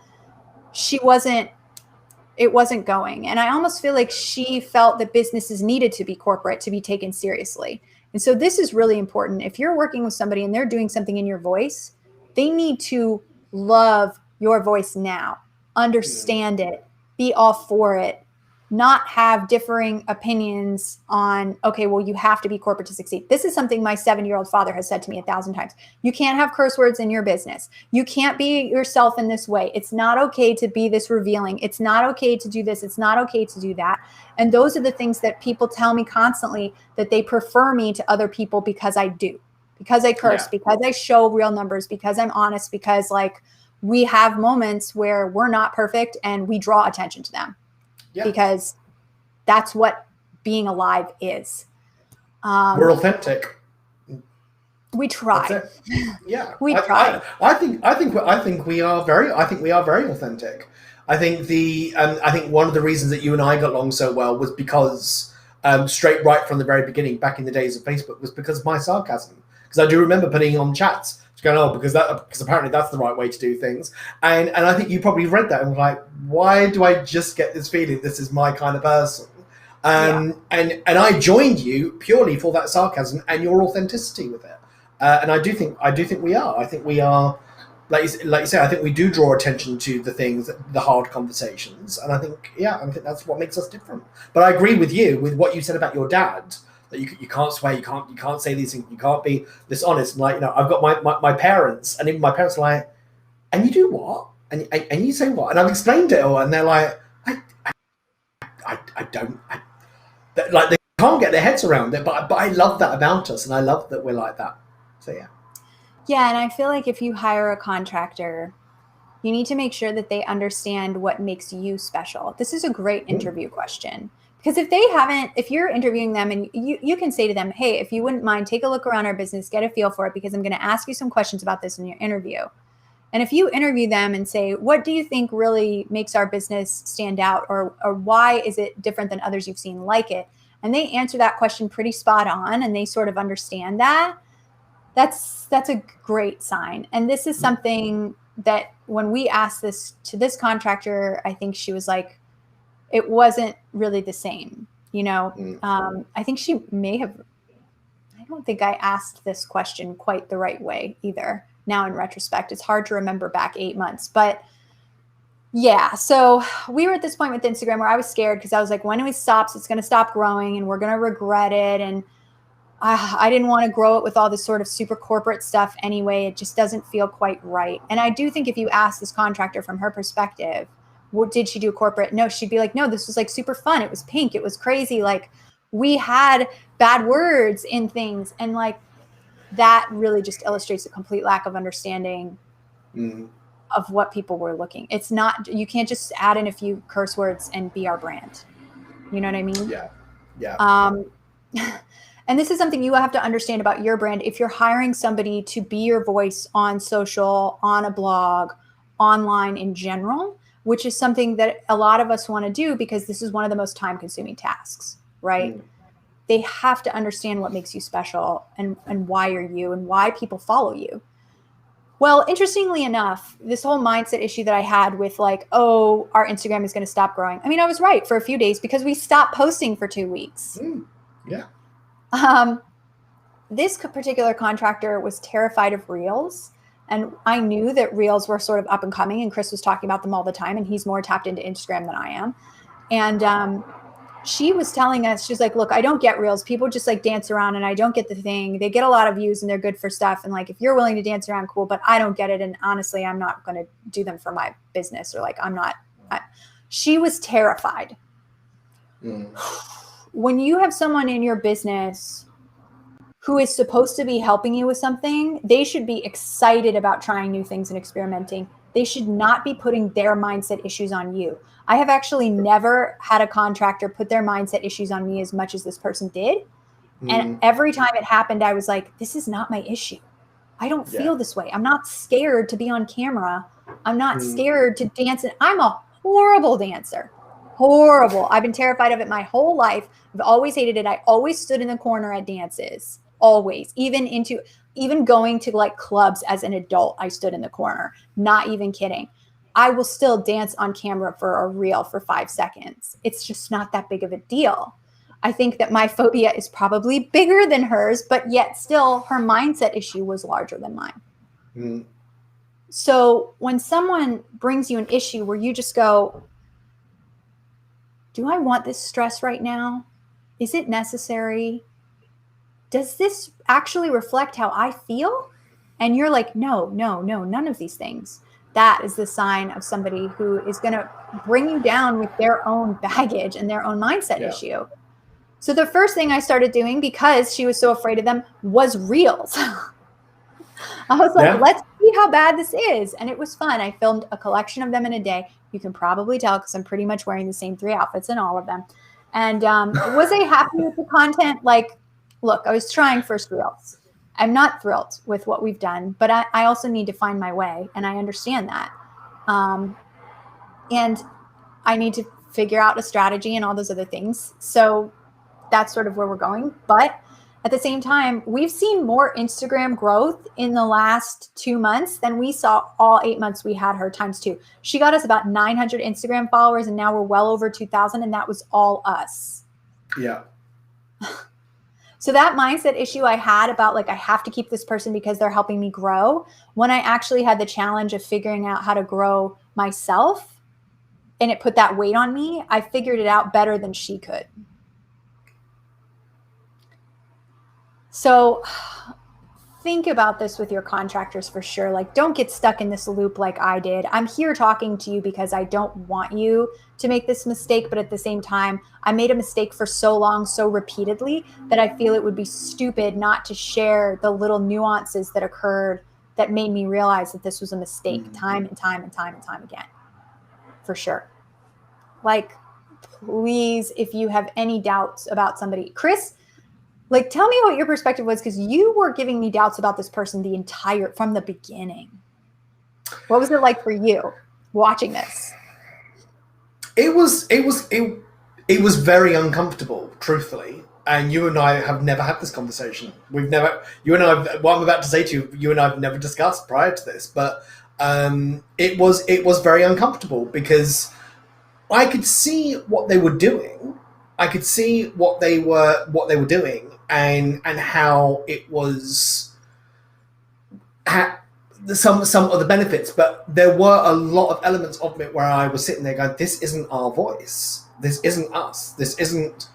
it wasn't going. And I almost feel like she felt that businesses needed to be corporate to be taken seriously. And so this is really important. If you're working with somebody and they're doing something in your voice, they need to love your voice now, understand it, be all for it, not have differing opinions on, okay, well, you have to be corporate to succeed. This is something my 7-year-old father has said to me 1,000 times. You can't have curse words in your business. You can't be yourself in this way. It's not okay to be this revealing. It's not okay to do this. It's not okay to do that. And those are the things that people tell me constantly, that they prefer me to other people because I do. Because I curse, because I show real numbers, because I'm honest, because like we have moments where we're not perfect and we draw attention to them because that's what being alive is. We're authentic. We try. Yeah, we try. I think we are very authentic. I think one of the reasons that you and I got along so well was because straight right from the very beginning, back in the days of Facebook, was because of my sarcasm. Because I do remember putting on chats, going, because apparently that's the right way to do things. And I think you probably read that and were like, why do I just get this feeling this is my kind of person? And I joined you purely for that sarcasm and your authenticity with it. And I do think we are. I think we are, like you say, I think we do draw attention to the things, the hard conversations. And I think that's what makes us different. But I agree with you with what you said about your dad. That you can't swear, you can't say these things, you can't be dishonest. And like, I've got my parents, and even my parents are like, and you do what? And you say what? And I've explained it all, and they're like, I don't, like they can't get their heads around it. But I love that about us, and I love that we're like that. So yeah. Yeah, and I feel like if you hire a contractor, you need to make sure that they understand what makes you special. This is a great interview question. Because if you're interviewing them and you can say to them, hey, if you wouldn't mind, take a look around our business, get a feel for it, because I'm going to ask you some questions about this in your interview. And if you interview them and say, what do you think really makes our business stand out, or why is it different than others you've seen like it? And they answer that question pretty spot on, and they sort of understand that, that's a great sign. And this is something that when we asked this to this contractor, I think she was like, it wasn't really the same, I think she may have, I don't think I asked this question quite the right way either. Now in retrospect, it's hard to remember back 8 months, but yeah. So we were at this point with Instagram where I was scared because I was like, when it stops, it's going to stop growing and we're going to regret it. And I didn't want to grow it with all this sort of super corporate stuff anyway. It just doesn't feel quite right. And I do think if you ask this contractor from her perspective, what did she do corporate? No, she'd be like, no, this was like super fun. It was pink. It was crazy. Like we had bad words in things. And like, that really just illustrates a complete lack of understanding of what people were looking. It's not, you can't just add in a few curse words and be our brand. You know what I mean? Yeah. And this is something you have to understand about your brand. If you're hiring somebody to be your voice on social, on a blog, online in general, which is something that a lot of us want to do because this is one of the most time-consuming tasks, right? They have to understand what makes you special and why you're you and why people follow you. Well, interestingly enough, this whole mindset issue that I had with like, oh, our Instagram is going to stop growing. I mean, I was right for a few days because we stopped posting for 2 weeks. Yeah. This particular contractor was terrified of Reels. And I knew that Reels were sort of up and coming, and Chris was talking about them all the time, and he's more tapped into Instagram than I am. And she was telling us, she's like, look, I don't get Reels. People just like dance around and I don't get the thing. They get a lot of views and they're good for stuff. And like, if you're willing to dance around, cool, but I don't get it. And honestly, I'm not going to do them for my business, or like, she was terrified. When you have someone in your business who is supposed to be helping you with something, they should be excited about trying new things and experimenting. They should not be putting their mindset issues on you. I have actually never had a contractor put their mindset issues on me as much as this person did. And every time it happened, I was like, this is not my issue. I don't feel this way. I'm not scared to be on camera. I'm not scared to dance. I'm a horrible dancer. Horrible. I've been terrified of it my whole life. I've always hated it. I always stood in the corner at dances. Always. Even going to like clubs as an adult, I stood in the corner. Not even kidding. I will still dance on camera for a reel for 5 seconds. It's just not that big of a deal. I think that my phobia is probably bigger than hers, but yet still her mindset issue was larger than mine. So when someone brings you an issue where you just go, do I want this stress right now? Is it necessary? Does this actually reflect how I feel? And you're like, no, none of these things. That is the sign of somebody who is going to bring you down with their own baggage and their own mindset issue. So the first thing I started doing, because she was so afraid of them, was Reels. I was like, let's see how bad this is. And it was fun. I filmed a collection of them in a day. You can probably tell because I'm pretty much wearing the same 3 outfits in all of them. And was I happy with the content? Like, look, I was trying first Reels. I'm not thrilled with what we've done, but I also need to find my way, and I understand that. And I need to figure out a strategy and all those other things. So that's sort of where we're going. But at the same time, we've seen more Instagram growth in the last 2 months than we saw all 8 months we had her times 2. She got us about 900 Instagram followers, and now we're well over 2,000, and that was all us. Yeah. So that mindset issue I had about like, I have to keep this person because they're helping me grow, when I actually had the challenge of figuring out how to grow myself and it put that weight on me, I figured it out better than she could. So think about this with your contractors for sure. Like, don't get stuck in this loop like I did. I'm here talking to you because I don't want you to make this mistake. But at the same time, I made a mistake for so long, so repeatedly, that I feel it would be stupid not to share the little nuances that occurred that made me realize that this was a mistake time and time again. For sure. Like, please, if you have any doubts about somebody, Chris, like, tell me what your perspective was, because you were giving me doubts about this person from the beginning. What was it like for you watching this? It was very uncomfortable, truthfully. And you and I have never had this conversation. What I'm about to say to you, you and I have never discussed prior to this. But it was very uncomfortable because I could see what they were doing. I could see what they were doing, and how it was some of the benefits, but there were a lot of elements of it where I was sitting there going, this isn't our voice. This isn't us. This isn't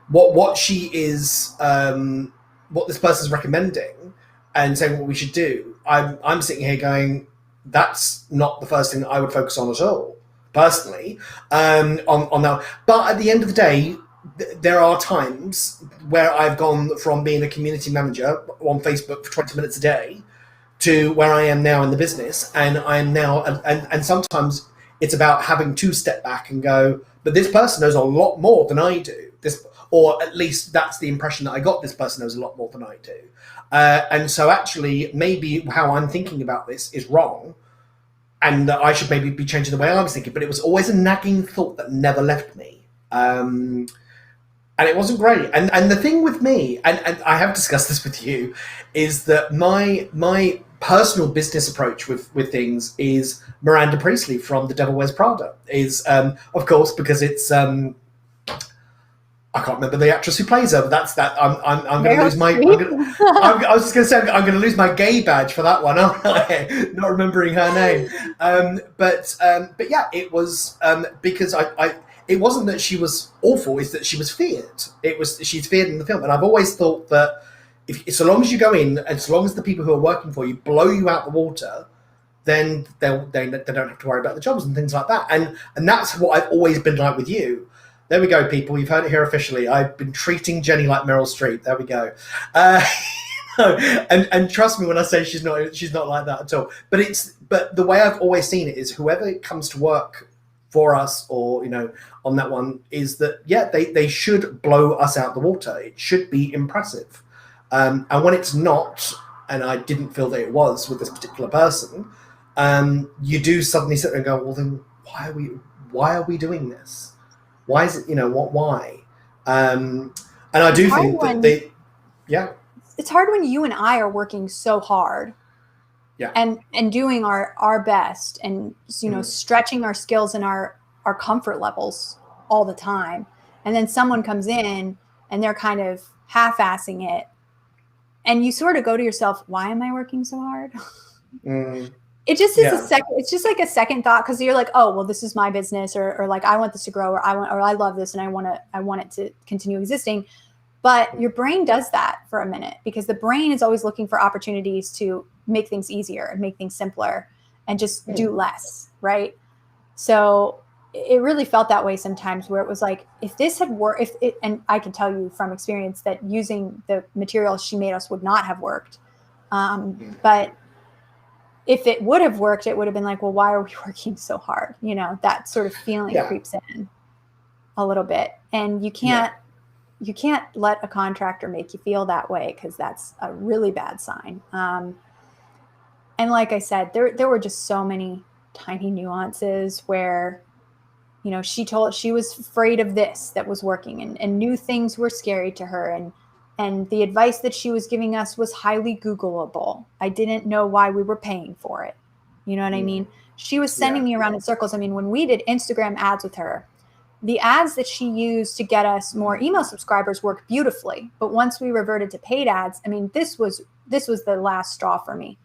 what she is, what this person's recommending and saying what we should do. I'm sitting here going, that's not the first thing that I would focus on at all, personally, on that. But at the end of the day, there are times where I've gone from being a community manager on Facebook for 20 minutes a day to where I am now in the business. And I am now, and sometimes it's about having to step back and go, but this person knows a lot more than I do. Or at least that's the impression that I got. This person knows a lot more than I do. And so actually, maybe how I'm thinking about this is wrong, and that I should maybe be changing the way I was thinking. But it was always a nagging thought that never left me. And it wasn't great. And the thing with me, and I have discussed this with you, is that my personal business approach with things is Miranda Priestley from The Devil Wears Prada. Is of course, because it's I can't remember the actress who plays her, but that's that. I'm going to lose my. I was just going to say I'm going to lose my gay badge for that one, aren't I? Not remembering her name. But yeah, it was because I. It wasn't that she was awful; it's that she was feared. She's feared in the film, and I've always thought that so long as you go in, and so long as the people who are working for you blow you out the water, then they don't have to worry about the jobs and things like that. And that's what I've always been like with you. There we go, people. You've heard it here officially. I've been treating Jenny like Meryl Streep. There we go. And trust me when I say she's not like that at all. But the way I've always seen it is whoever comes to work for us, or on that one, is that they should blow us out the water. It should be impressive. And when it's not, and I didn't feel that it was with this particular person, you do suddenly sit there and go, well, then why are we doing this? Why is it, why? And I do think that it's hard when you and I are working so hard and doing our best and, stretching our skills and our comfort levels all the time. And then someone comes in and they're kind of half-assing it. And you sort of go to yourself, why am I working so hard? It just is it's just like a second thought, because you're like, oh, well, this is my business, or like, I want this to grow, or I love this and I want it to continue existing. But your brain does that for a minute, because the brain is always looking for opportunities to make things easier and make things simpler and just do less. Right. So it really felt that way sometimes, where it was like, if this had worked, and I can tell you from experience that using the material she made us would not have worked. But if it would have worked, it would have been like, well, why are we working so hard? That sort of feeling creeps in a little bit. And you can't let a contractor make you feel that way, because that's a really bad sign. And like I said, there were just so many tiny nuances where, she was afraid of this that was working, and new things were scary to her. And the advice that she was giving us was highly Googleable. I didn't know why we were paying for it. You know what I mean? She was sending me around in circles. I mean, when we did Instagram ads with her, the ads that she used to get us more email subscribers worked beautifully. But once we reverted to paid ads, I mean, this was the last straw for me.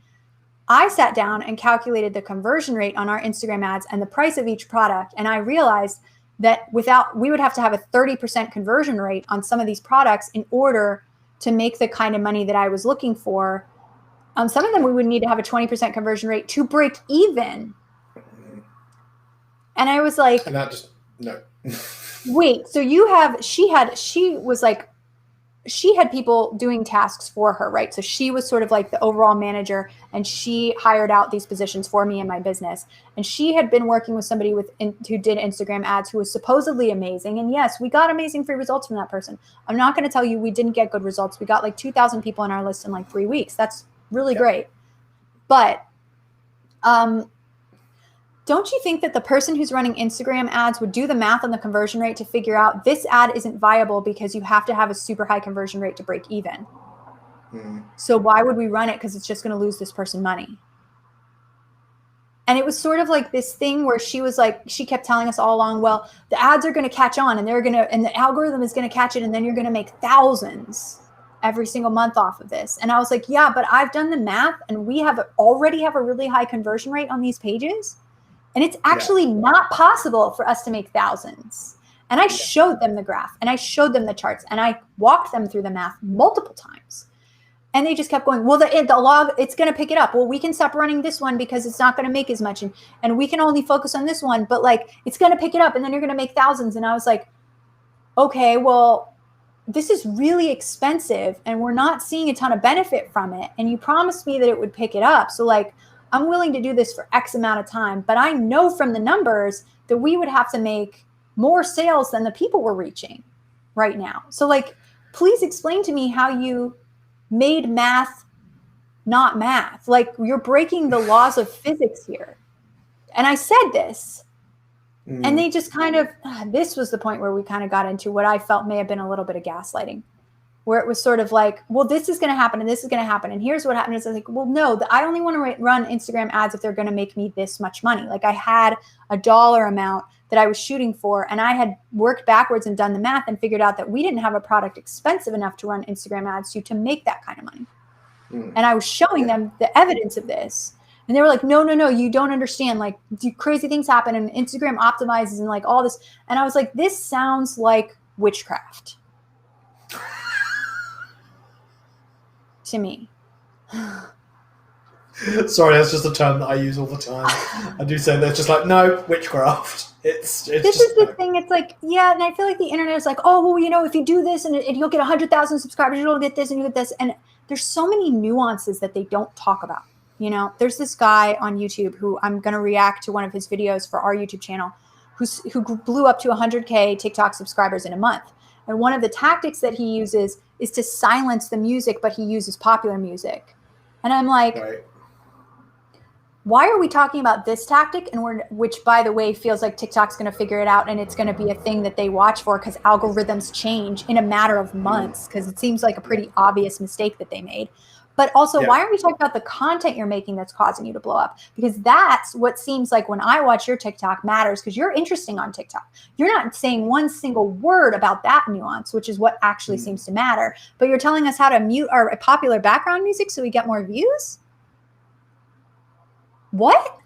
I sat down and calculated the conversion rate on our Instagram ads and the price of each product. And I realized that we would have to have a 30% conversion rate on some of these products in order to make the kind of money that I was looking for. On some of them, we would need to have a 20% conversion rate to break even. And I was like, and that just, no. Wait, so she had people doing tasks for her, right? So she was sort of like the overall manager, and she hired out these positions for me in my business. And she had been working with somebody who did Instagram ads, who was supposedly amazing. And yes, we got amazing free results from that person. I'm not going to tell you we didn't get good results. We got like 2,000 people on our list in like 3 weeks. That's really great. But don't you think that the person who's running Instagram ads would do the math on the conversion rate to figure out this ad isn't viable because you have to have a super high conversion rate to break even? So why would we run it? Because it's just going to lose this person money. And it was sort of like this thing where she was like, she kept telling us all along, well, the ads are going to catch on, and and the algorithm is going to catch it, and then you're going to make thousands every single month off of this. And I was like, yeah, but I've done the math, and we already have a really high conversion rate on these pages. And it's actually not possible for us to make thousands. And I showed them the graph, and I showed them the charts, and I walked them through the math multiple times. And they just kept going, well, the log, it's going to pick it up. Well, we can stop running this one because it's not going to make as much. And we can only focus on this one, but like, it's going to pick it up, and then you're going to make thousands. And I was like, okay, well, this is really expensive and we're not seeing a ton of benefit from it. And you promised me that it would pick it up. So like, I'm willing to do this for X amount of time, but I know from the numbers that we would have to make more sales than the people we're reaching right now. So like, please explain to me how you made math not math. Like, you're breaking the laws of physics here. And I said this. And they just kind of, this was the point where we kind of got into what I felt may have been a little bit of gaslighting, where it was sort of like, well, this is going to happen and this is going to happen. And here's what happened. Is I was like, well, no, I only want to run Instagram ads if they're going to make me this much money. Like, I had a dollar amount that I was shooting for, and I had worked backwards and done the math and figured out that we didn't have a product expensive enough to run Instagram ads to make that kind of money. And I was showing them the evidence of this. And they were like, no, you don't understand. Like, crazy things happen and Instagram optimizes and like all this. And I was like, this sounds like witchcraft to me. Sorry, that's just a term that I use all the time. I do say that. It's just like, no, witchcraft. This is the thing. It's like, yeah. And I feel like the internet is like, oh, well, if you do this and you'll get 100,000 subscribers, you'll get this and you get this. And there's so many nuances that they don't talk about. There's this guy on YouTube who I'm going to react to one of his videos for our YouTube channel who blew up to 100K TikTok subscribers in a month. And one of the tactics that he uses is to silence the music, but he uses popular music. And I'm like, right. Why are we talking about this tactic? And which, by the way, feels like TikTok's going to figure it out and it's going to be a thing that they watch for because algorithms change in a matter of months, because it seems like a pretty obvious mistake that they made. But also, why aren't we talking about the content you're making that's causing you to blow up? Because that's what seems like when I watch your TikTok matters, because you're interesting on TikTok. You're not saying one single word about that nuance, which is what actually seems to matter. But you're telling us how to mute our popular background music so we get more views? What?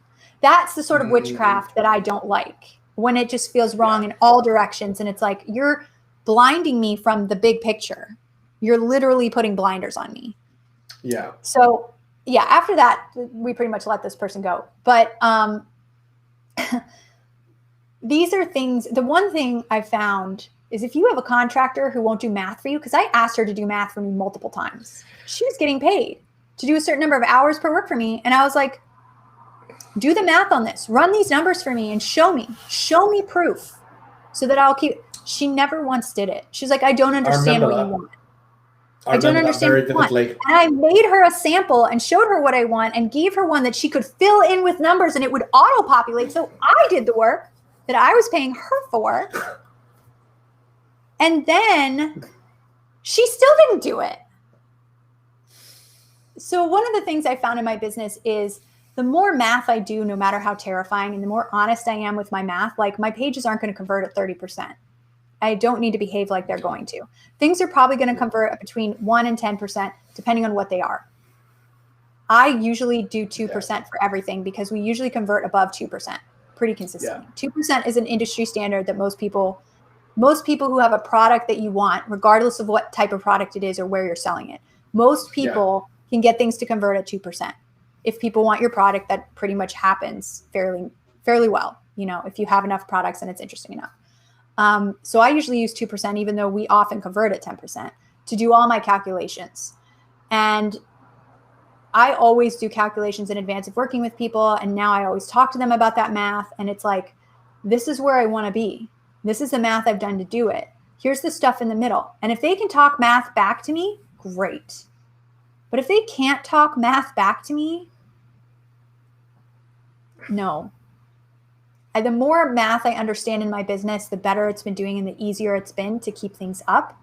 That's the sort of witchcraft that I don't like, when it just feels wrong in all directions. And it's like, you're blinding me from the big picture. You're literally putting blinders on me. Yeah. So yeah, after that, we pretty much let this person go. But these are things, the one thing I found is if you have a contractor who won't do math for you, because I asked her to do math for me multiple times. She was getting paid to do a certain number of hours per work for me. And I was like, do the math on this, run these numbers for me and show me proof so that I'll keep. She never once did it. She's like, I don't understand what you want. I don't understand what you want. And I made her a sample and showed her what I want and gave her one that she could fill in with numbers and it would auto-populate. So I did the work that I was paying her for. And then she still didn't do it. So one of the things I found in my business is the more math I do, no matter how terrifying, and the more honest I am with my math, like my pages aren't going to convert at 30%. I don't need to behave like they're going to. Things are probably going to convert at between 1 and 10%, depending on what they are. I usually do 2% for everything because we usually convert above 2% pretty consistently. 2% is an industry standard that most people who have a product that you want, regardless of what type of product it is or where you're selling it, most people can get things to convert at 2%. If people want your product, that pretty much happens fairly well, if you have enough products and it's interesting enough. So I usually use 2%, even though we often convert at 10%, to do all my calculations. And I always do calculations in advance of working with people. And now I always talk to them about that math. And it's like, this is where I want to be. This is the math I've done to do it. Here's the stuff in the middle. And if they can talk math back to me, great. But if they can't talk math back to me, no. And the more math I understand in my business, the better it's been doing and the easier it's been to keep things up.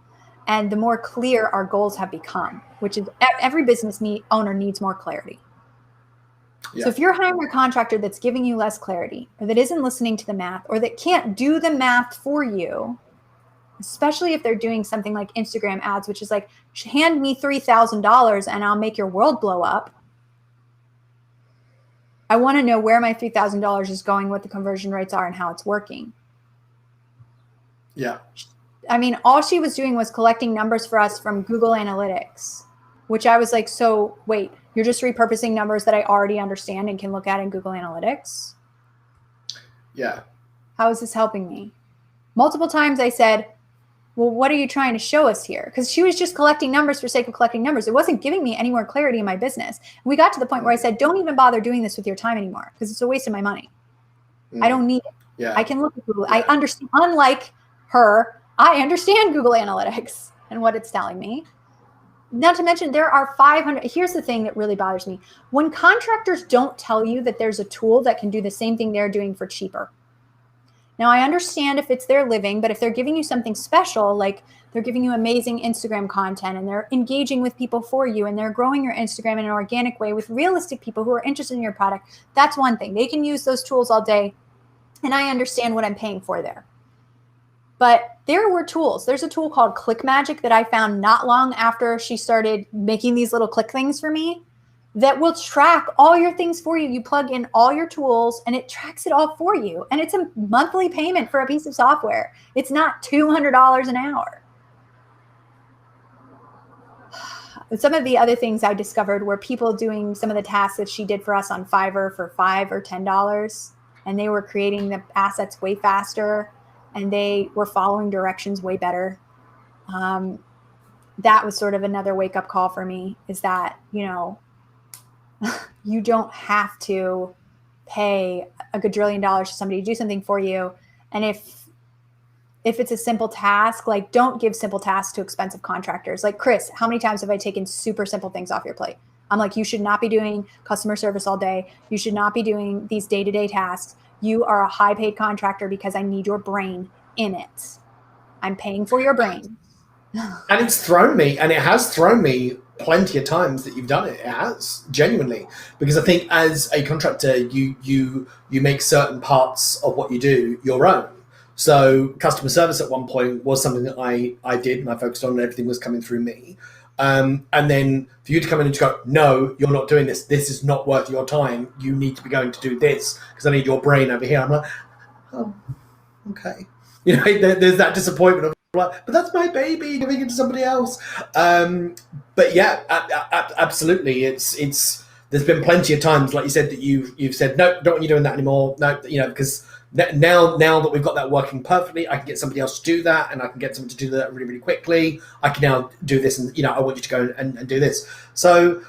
And the more clear our goals have become, which is every business owner needs more clarity. Yeah. So if you're hiring a contractor that's giving you less clarity, or that isn't listening to the math, or that can't do the math for you, especially if they're doing something like Instagram ads, which is like, hand me $3,000 and I'll make your world blow up. I want to know where my $3,000 is going, what the conversion rates are, and how it's working. Yeah. I mean, all she was doing was collecting numbers for us from Google Analytics, which I was like, so wait, you're just repurposing numbers that I already understand and can look at in Google Analytics? Yeah. How is this helping me? Multiple times I said, well, what are you trying to show us here? Because she was just collecting numbers for sake of collecting numbers. It wasn't giving me any more clarity in my business. And we got to the point where I said, don't even bother doing this with your time anymore, because it's a waste of my money. I don't need it. Yeah. I can look at Google. I understand, unlike her, I understand Google Analytics and what it's telling me. Not to mention, there are 500. Here's the thing that really bothers me. When contractors don't tell you that there's a tool that can do the same thing they're doing for cheaper. Now, I understand if it's their living, but if they're giving you something special, like they're giving you amazing Instagram content and they're engaging with people for you and they're growing your Instagram in an organic way with realistic people who are interested in your product, that's one thing. They can use those tools all day, and I understand what I'm paying for there. But there were tools. There's a tool called Click Magic that I found not long after she started making these little click things for me that will track all your things for you. You plug in all your tools and it tracks it all for you. And it's a monthly payment for a piece of software. It's not $200 an hour. Some of the other things I discovered were people doing some of the tasks that she did for us on Fiverr for $5 or $10. And they were creating the assets way faster and they were following directions way better. That was sort of another wake-up call for me, is that, you don't have to pay a gajillion dollars to somebody to do something for you. And if it's a simple task, like, don't give simple tasks to expensive contractors. Like, Chris, how many times have I taken super simple things off your plate? I'm like, you should not be doing customer service all day. You should not be doing these day-to-day tasks. You are a high-paid contractor because I need your brain in it. I'm paying for your brain. And it has thrown me plenty of times that you've done it. It has, genuinely, because I think as a contractor, you make certain parts of what you do your own. So customer service at one point was something that I did and I focused on, and everything was coming through me. And then for you to come in and just go, no, you're not doing this. This is not worth your time. You need to be going to do this because I need your brain over here. I'm like, oh, okay. There's that disappointment of, but that's my baby, giving it to somebody else. But yeah, absolutely. It's there's been plenty of times, like you said, that you've said, no, don't want you doing that anymore. No, because now that we've got that working perfectly, I can get somebody else to do that, and I can get someone to do that really, really quickly. I can now do this, and I want you to go and do this. So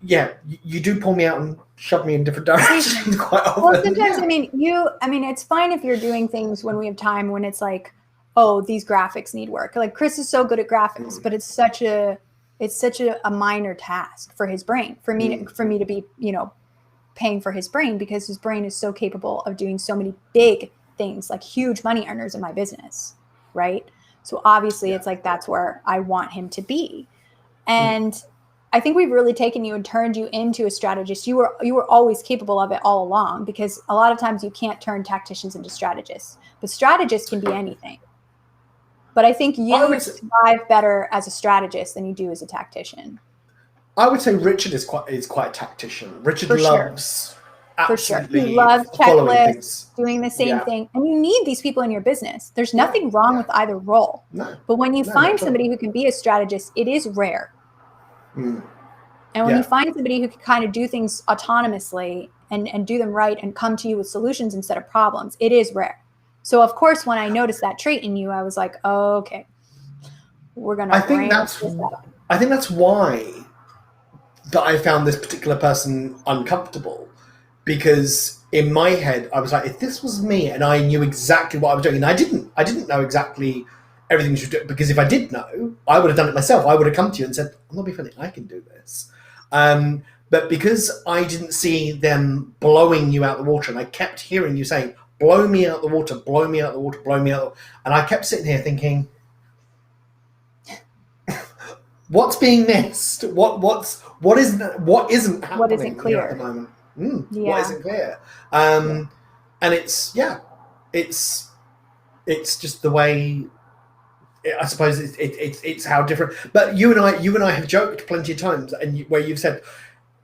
yeah, you do pull me out and shove me in different directions quite often. Well, sometimes, it's fine if you're doing things when we have time, when it's like, oh, these graphics need work. Like, Chris is so good at graphics, but it's such a minor task for his brain, for me to be, paying for his brain, because his brain is so capable of doing so many big things, like huge money earners in my business. Right. So obviously it's like, that's where I want him to be. And I think we've really taken you and turned you into a strategist. You were always capable of it all along, because a lot of times you can't turn tacticians into strategists, but strategists can be anything. But I think you survive better as a strategist than you do as a tactician. I would say Richard is quite a tactician. Richard loves absolutely. He loves checklists, doing the same thing. And you need these people in your business. There's nothing wrong with either role. No. But when you find somebody who can be a strategist, it is rare. And when you find somebody who can kind of do things autonomously and do them right and come to you with solutions instead of problems, it is rare. So of course, when I noticed that trait in you, I was like, oh, okay, we're going to I think that's why that I found this particular person uncomfortable, because in my head, I was like, if this was me and I knew exactly what I was doing, and I didn't know exactly everything you should do, because if I did know, I would have done it myself. I would have come to you and said, I'm not being funny, I can do this. But because I didn't see them blowing you out the water, and I kept hearing you saying, blow me out the water, blow me out the water, blow me out. And I kept sitting here thinking, what's being missed? What isn't happening? What isn't clear at the moment? What isn't clear? And it's just the way. I suppose it's how different. But you and I have joked plenty of times, and where you've said,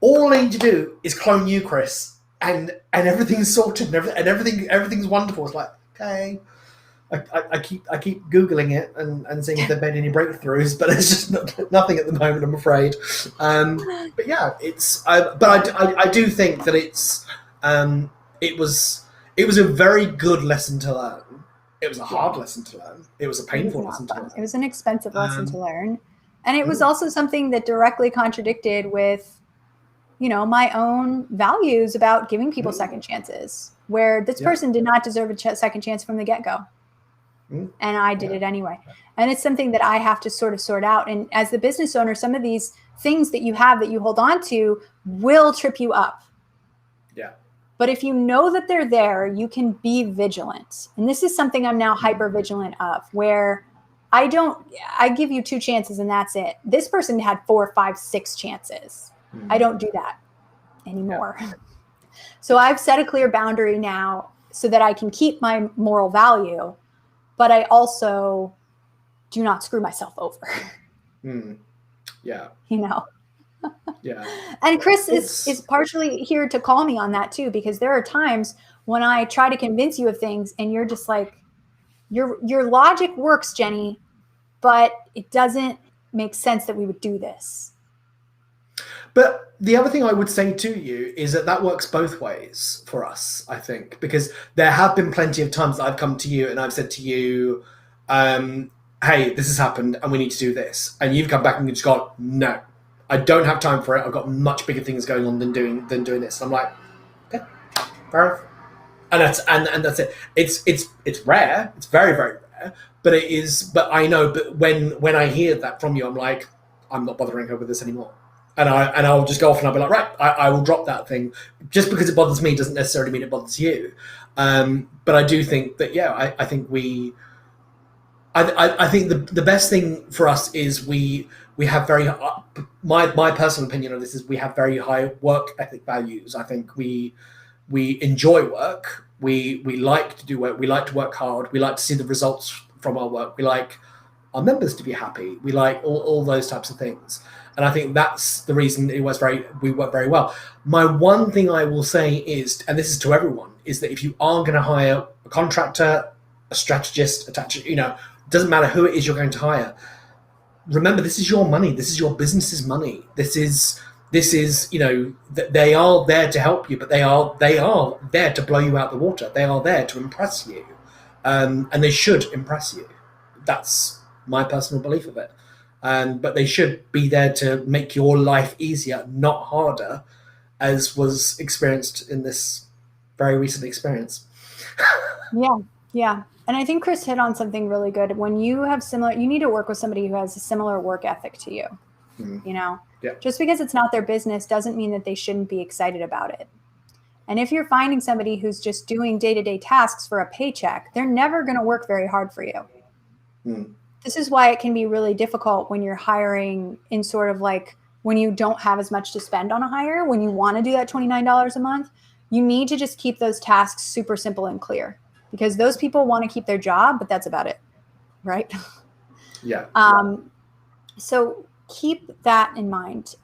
all I need to do is clone you, Chris, and everything's sorted, and everything's wonderful. It's like, okay. I keep Googling it and seeing if there've been any breakthroughs, but it's just nothing at the moment, I'm afraid. But yeah, I do think that it was a very good lesson to learn, It was a hard lesson to learn. It was a painful lesson to learn. It was an expensive lesson to learn. And it was Mm. also something that directly contradicted with, you know, my own values about giving people second chances, where this person did not deserve a second chance from the get-go. And I did it anyway. And it's something that I have to sort of sort out. And as the business owner, some of these things that you have that you hold on to will trip you up. Yeah. But if you know that they're there, you can be vigilant. And this is something I'm now hyper vigilant of, where I give you 2 chances and that's it. This person had 4, 5, 6 chances. I don't do that anymore. Yeah. So I've set a clear boundary now so that I can keep my moral value, but I also do not screw myself over. Yeah. You know? Yeah. And Chris is partially here to call me on that too, because there are times when I try to convince you of things and you're just like, your logic works, Jenny, but it doesn't make sense that we would do this. But the other thing I would say to you is that works both ways for us, I think, because there have been plenty of times that I've come to you and I've said to you, hey, this has happened and we need to do this. And you've come back and you've just gone, no, I don't have time for it. I've got much bigger things going on than doing this. And I'm like, okay, fair enough. And that's it. It's rare. It's very, very rare. But it is. But I know. But when I hear that from you, I'm like, I'm not bothering her with this anymore. And I'll just go off and I'll be like, right, I will drop that thing. Just because it bothers me doesn't necessarily mean it bothers you. But I do think that I think I think the best thing for us is we have very my personal opinion on this is we have very high work ethic values. I think we enjoy work. We like to do work. We like to work hard. We like to see the results from our work. We like our members to be happy. We like all those types of things. And I think that's the reason we work very well. My one thing I will say is, and this is to everyone, is that if you are going to hire a contractor, a strategist, it doesn't matter who it is you're going to hire. Remember, this is your money. This is your business's money. This is they are there to help you, but they are there to blow you out the water. They are there to impress you, and they should impress you. That's my personal belief of it. But they should be there to make your life easier, not harder, as was experienced in this very recent experience. Yeah. And I think Chris hit on something really good. When you have you need to work with somebody who has a similar work ethic to you. You know, just because it's not their business doesn't mean that they shouldn't be excited about it. And if you're finding somebody who's just doing day-to-day tasks for a paycheck, they're never going to work very hard for you. This is why it can be really difficult when you're hiring in sort of like when you don't have as much to spend on a hire, when you want to do that $29 a month, you need to just keep those tasks super simple and clear, because those people want to keep their job, but that's about it. Right? Yeah. So keep that in mind.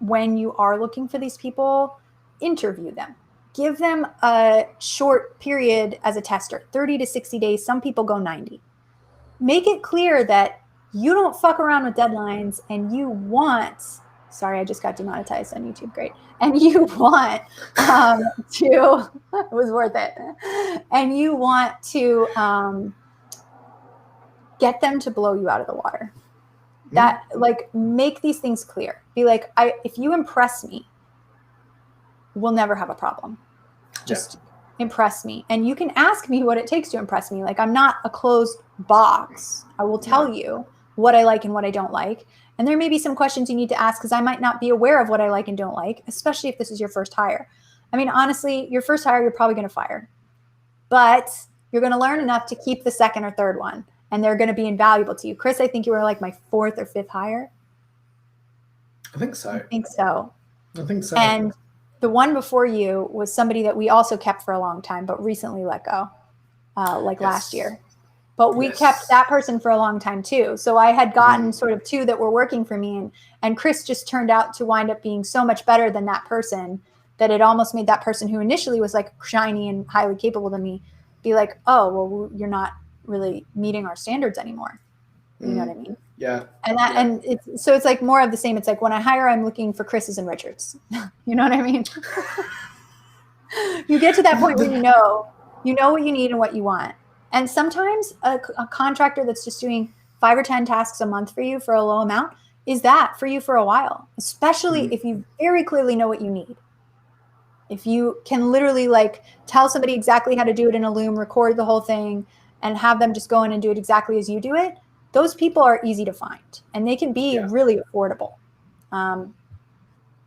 When you are looking for these people, interview them. Give them a short period as a tester, 30 to 60 days. Some people go 90. Make it clear that you don't fuck around with deadlines and you want, sorry, I just got demonetized on YouTube, great. And you want to, it was worth it. And you want to get them to blow you out of the water. That, like, make these things clear. Be like, if you impress me, we'll never have a problem. Just impress me. And you can ask me what it takes to impress me. Like, I'm not a closed box. I will tell you what I like and what I don't like. And there may be some questions you need to ask because I might not be aware of what I like and don't like, especially if this is your first hire. I mean, honestly, your first hire, you're probably going to fire. But you're going to learn enough to keep the second or third one. And they're going to be invaluable to you. Chris, I think you were like my 4th or 5th hire. I think so. And the one before you was somebody that we also kept for a long time, but recently let go, last year. But we kept that person for a long time too. So I had gotten sort of 2 that were working for me. And Chris just turned out to wind up being so much better than that person that it almost made that person who initially was like shiny and highly capable to me be like, oh, well, you're not really meeting our standards anymore. You know what I mean? Yeah. And it's like more of the same. It's like when I hire, I'm looking for Chris's and Richards. You know what I mean? You get to that point where you know what you need and what you want. And sometimes a contractor that's just doing 5 or 10 tasks a month for you for a low amount is that for you for a while, especially if you very clearly know what you need. If you can literally like tell somebody exactly how to do it in a Loom, record the whole thing, and have them just go in and do it exactly as you do it, those people are easy to find, and they can be really affordable.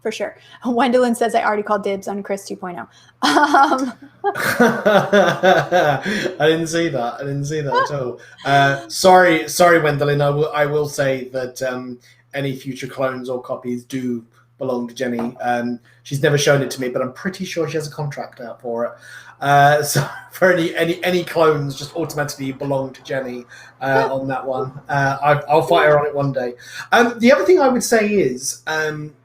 For sure. Wendelin says, I already called dibs on Chris 2.0. I didn't see that. I didn't see that at all. Sorry, Wendelin. I will say that any future clones or copies do belong to Jenny. She's never shown it to me, but I'm pretty sure she has a contract out for it. So for any clones, just automatically belong to Jenny on that one. I'll fight her on it one day. The other thing I would say is, and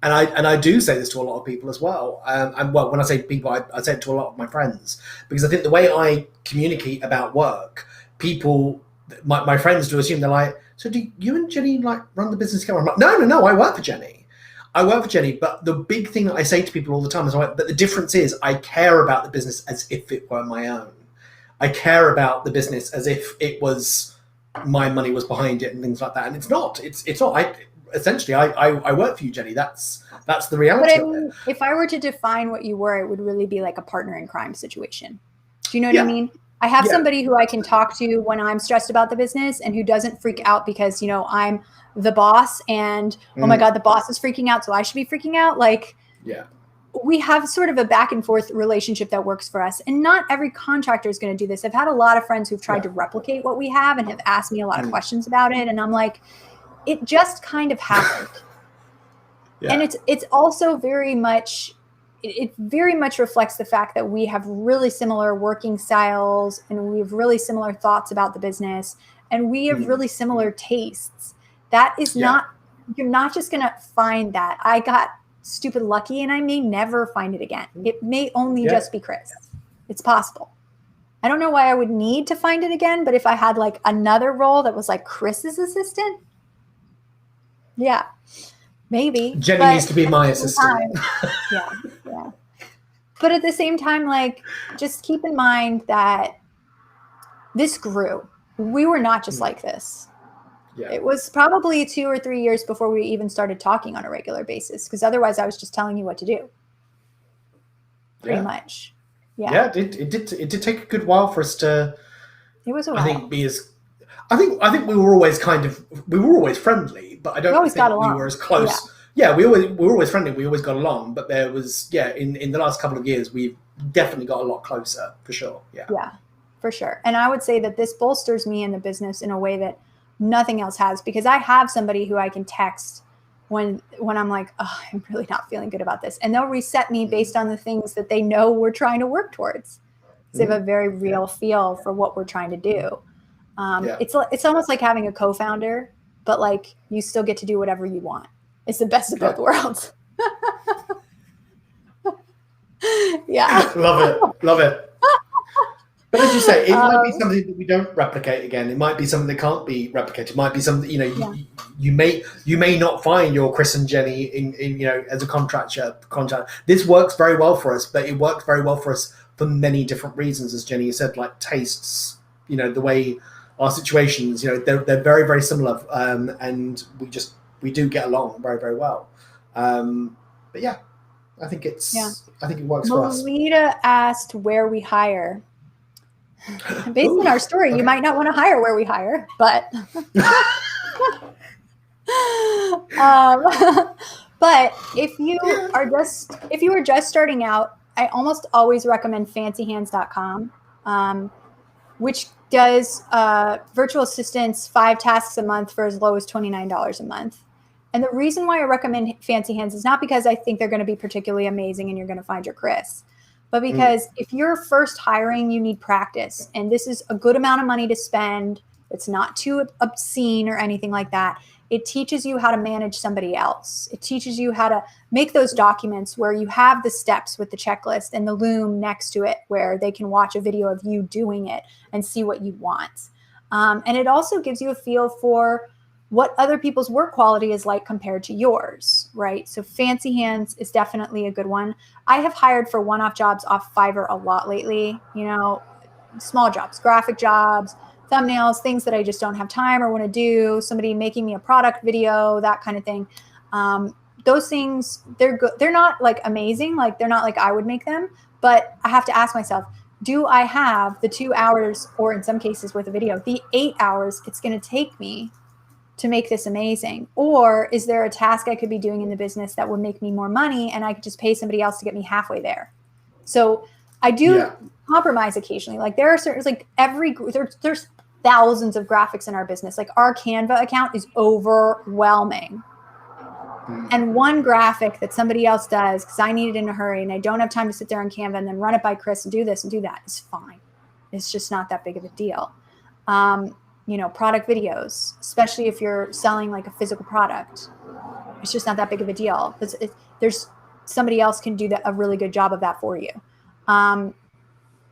I do say this to a lot of people as well. And well, when I say people, I say it to a lot of my friends, because I think the way I communicate about work, people, my friends do assume, they're like, so do you and Jenny like run the business together? I'm like, no, I work for Jenny. But the big thing that I say to people all the time is, but the difference is I care about the business as if it were my own. I care about the business as if it was my money was behind it and things like that. And it's not. It's not. Essentially, I work for you, Jenny. That's the reality of it. If I were to define what you were, it would really be like a partner in crime situation. Do you know what I mean? I have somebody who I can talk to when I'm stressed about the business and who doesn't freak out because, I'm the boss and, oh my God, the boss is freaking out, so I should be freaking out. Like, we have sort of a back and forth relationship that works for us. And not every contractor is going to do this. I've had a lot of friends who've tried to replicate what we have and have asked me a lot of questions about it. And I'm like, it just kind of happened. And it's also very much, it very much reflects the fact that we have really similar working styles and we have really similar thoughts about the business and we have really similar tastes. That is not, you're not just going to find that. I got stupid lucky and I may never find it again. It may only just be Chris. It's possible. I don't know why I would need to find it again, but if I had like another role that was like Chris's assistant, maybe. Jenny needs to be my assistant. Yeah. But at the same time, like, just keep in mind that this grew. We were not just like this. It was probably 2 or 3 years before we even started talking on a regular basis, because otherwise I was just telling you what to do. Pretty much. It did take a good while for us to, it was a while. I think we were always friendly, but I don't think we were as close. We were always friendly. We always got along, but there was, in the last couple of years, we've definitely got a lot closer for sure. Yeah, for sure. And I would say that this bolsters me in the business in a way that nothing else has, because I have somebody who I can text when I'm like, oh, I'm really not feeling good about this. And they'll reset me based on the things that they know we're trying to work towards. So they have a very real feel for what we're trying to do. It's almost like having a co-founder, but like you still get to do whatever you want. It's the best of both worlds. Love it. But as you say, it might be something that we don't replicate again. It might be something that can't be replicated. It might be something, you may not find your Chris and Jenny in as a contractor. This works very well for us, but it works very well for us for many different reasons, as Jenny said, like tastes, the way our situations, they're very, very similar. And we do get along very, very well. But I think it works for us. Melita asked where we hire. Based on our story, you might not want to hire where we hire, but but if you are just starting out, I almost always recommend fancyhands.com, which does virtual assistants 5 tasks a month for as low as $29 a month. And the reason why I recommend Fancy Hands is not because I think they're going to be particularly amazing and you're going to find your Chris, but because if you're first hiring, you need practice. And this is a good amount of money to spend. It's not too obscene or anything like that. It teaches you how to manage somebody else. It teaches you how to make those documents where you have the steps with the checklist and the Loom next to it where they can watch a video of you doing it and see what you want. And it also gives you a feel for what other people's work quality is like compared to yours, right? So Fancy Hands is definitely a good one. I have hired for one-off jobs off Fiverr a lot lately. small jobs, graphic jobs, thumbnails, things that I just don't have time or want to do, somebody making me a product video, that kind of thing. Those things, they're good. They're not like amazing. Like they're not like I would make them, but I have to ask myself, do I have the 2 hours, or in some cases with a video, the 8 hours it's going to take me to make this amazing? Or is there a task I could be doing in the business that would make me more money and I could just pay somebody else to get me halfway there? So I do compromise occasionally. Like there are certain, like there's thousands of graphics in our business. Like our Canva account is overwhelming. And one graphic that somebody else does because I need it in a hurry and I don't have time to sit there on Canva and then run it by Chris and do this and do that is fine. It's just not that big of a deal. Product videos, especially if you're selling like a physical product, it's just not that big of a deal. There's somebody else can do a really good job of that for you.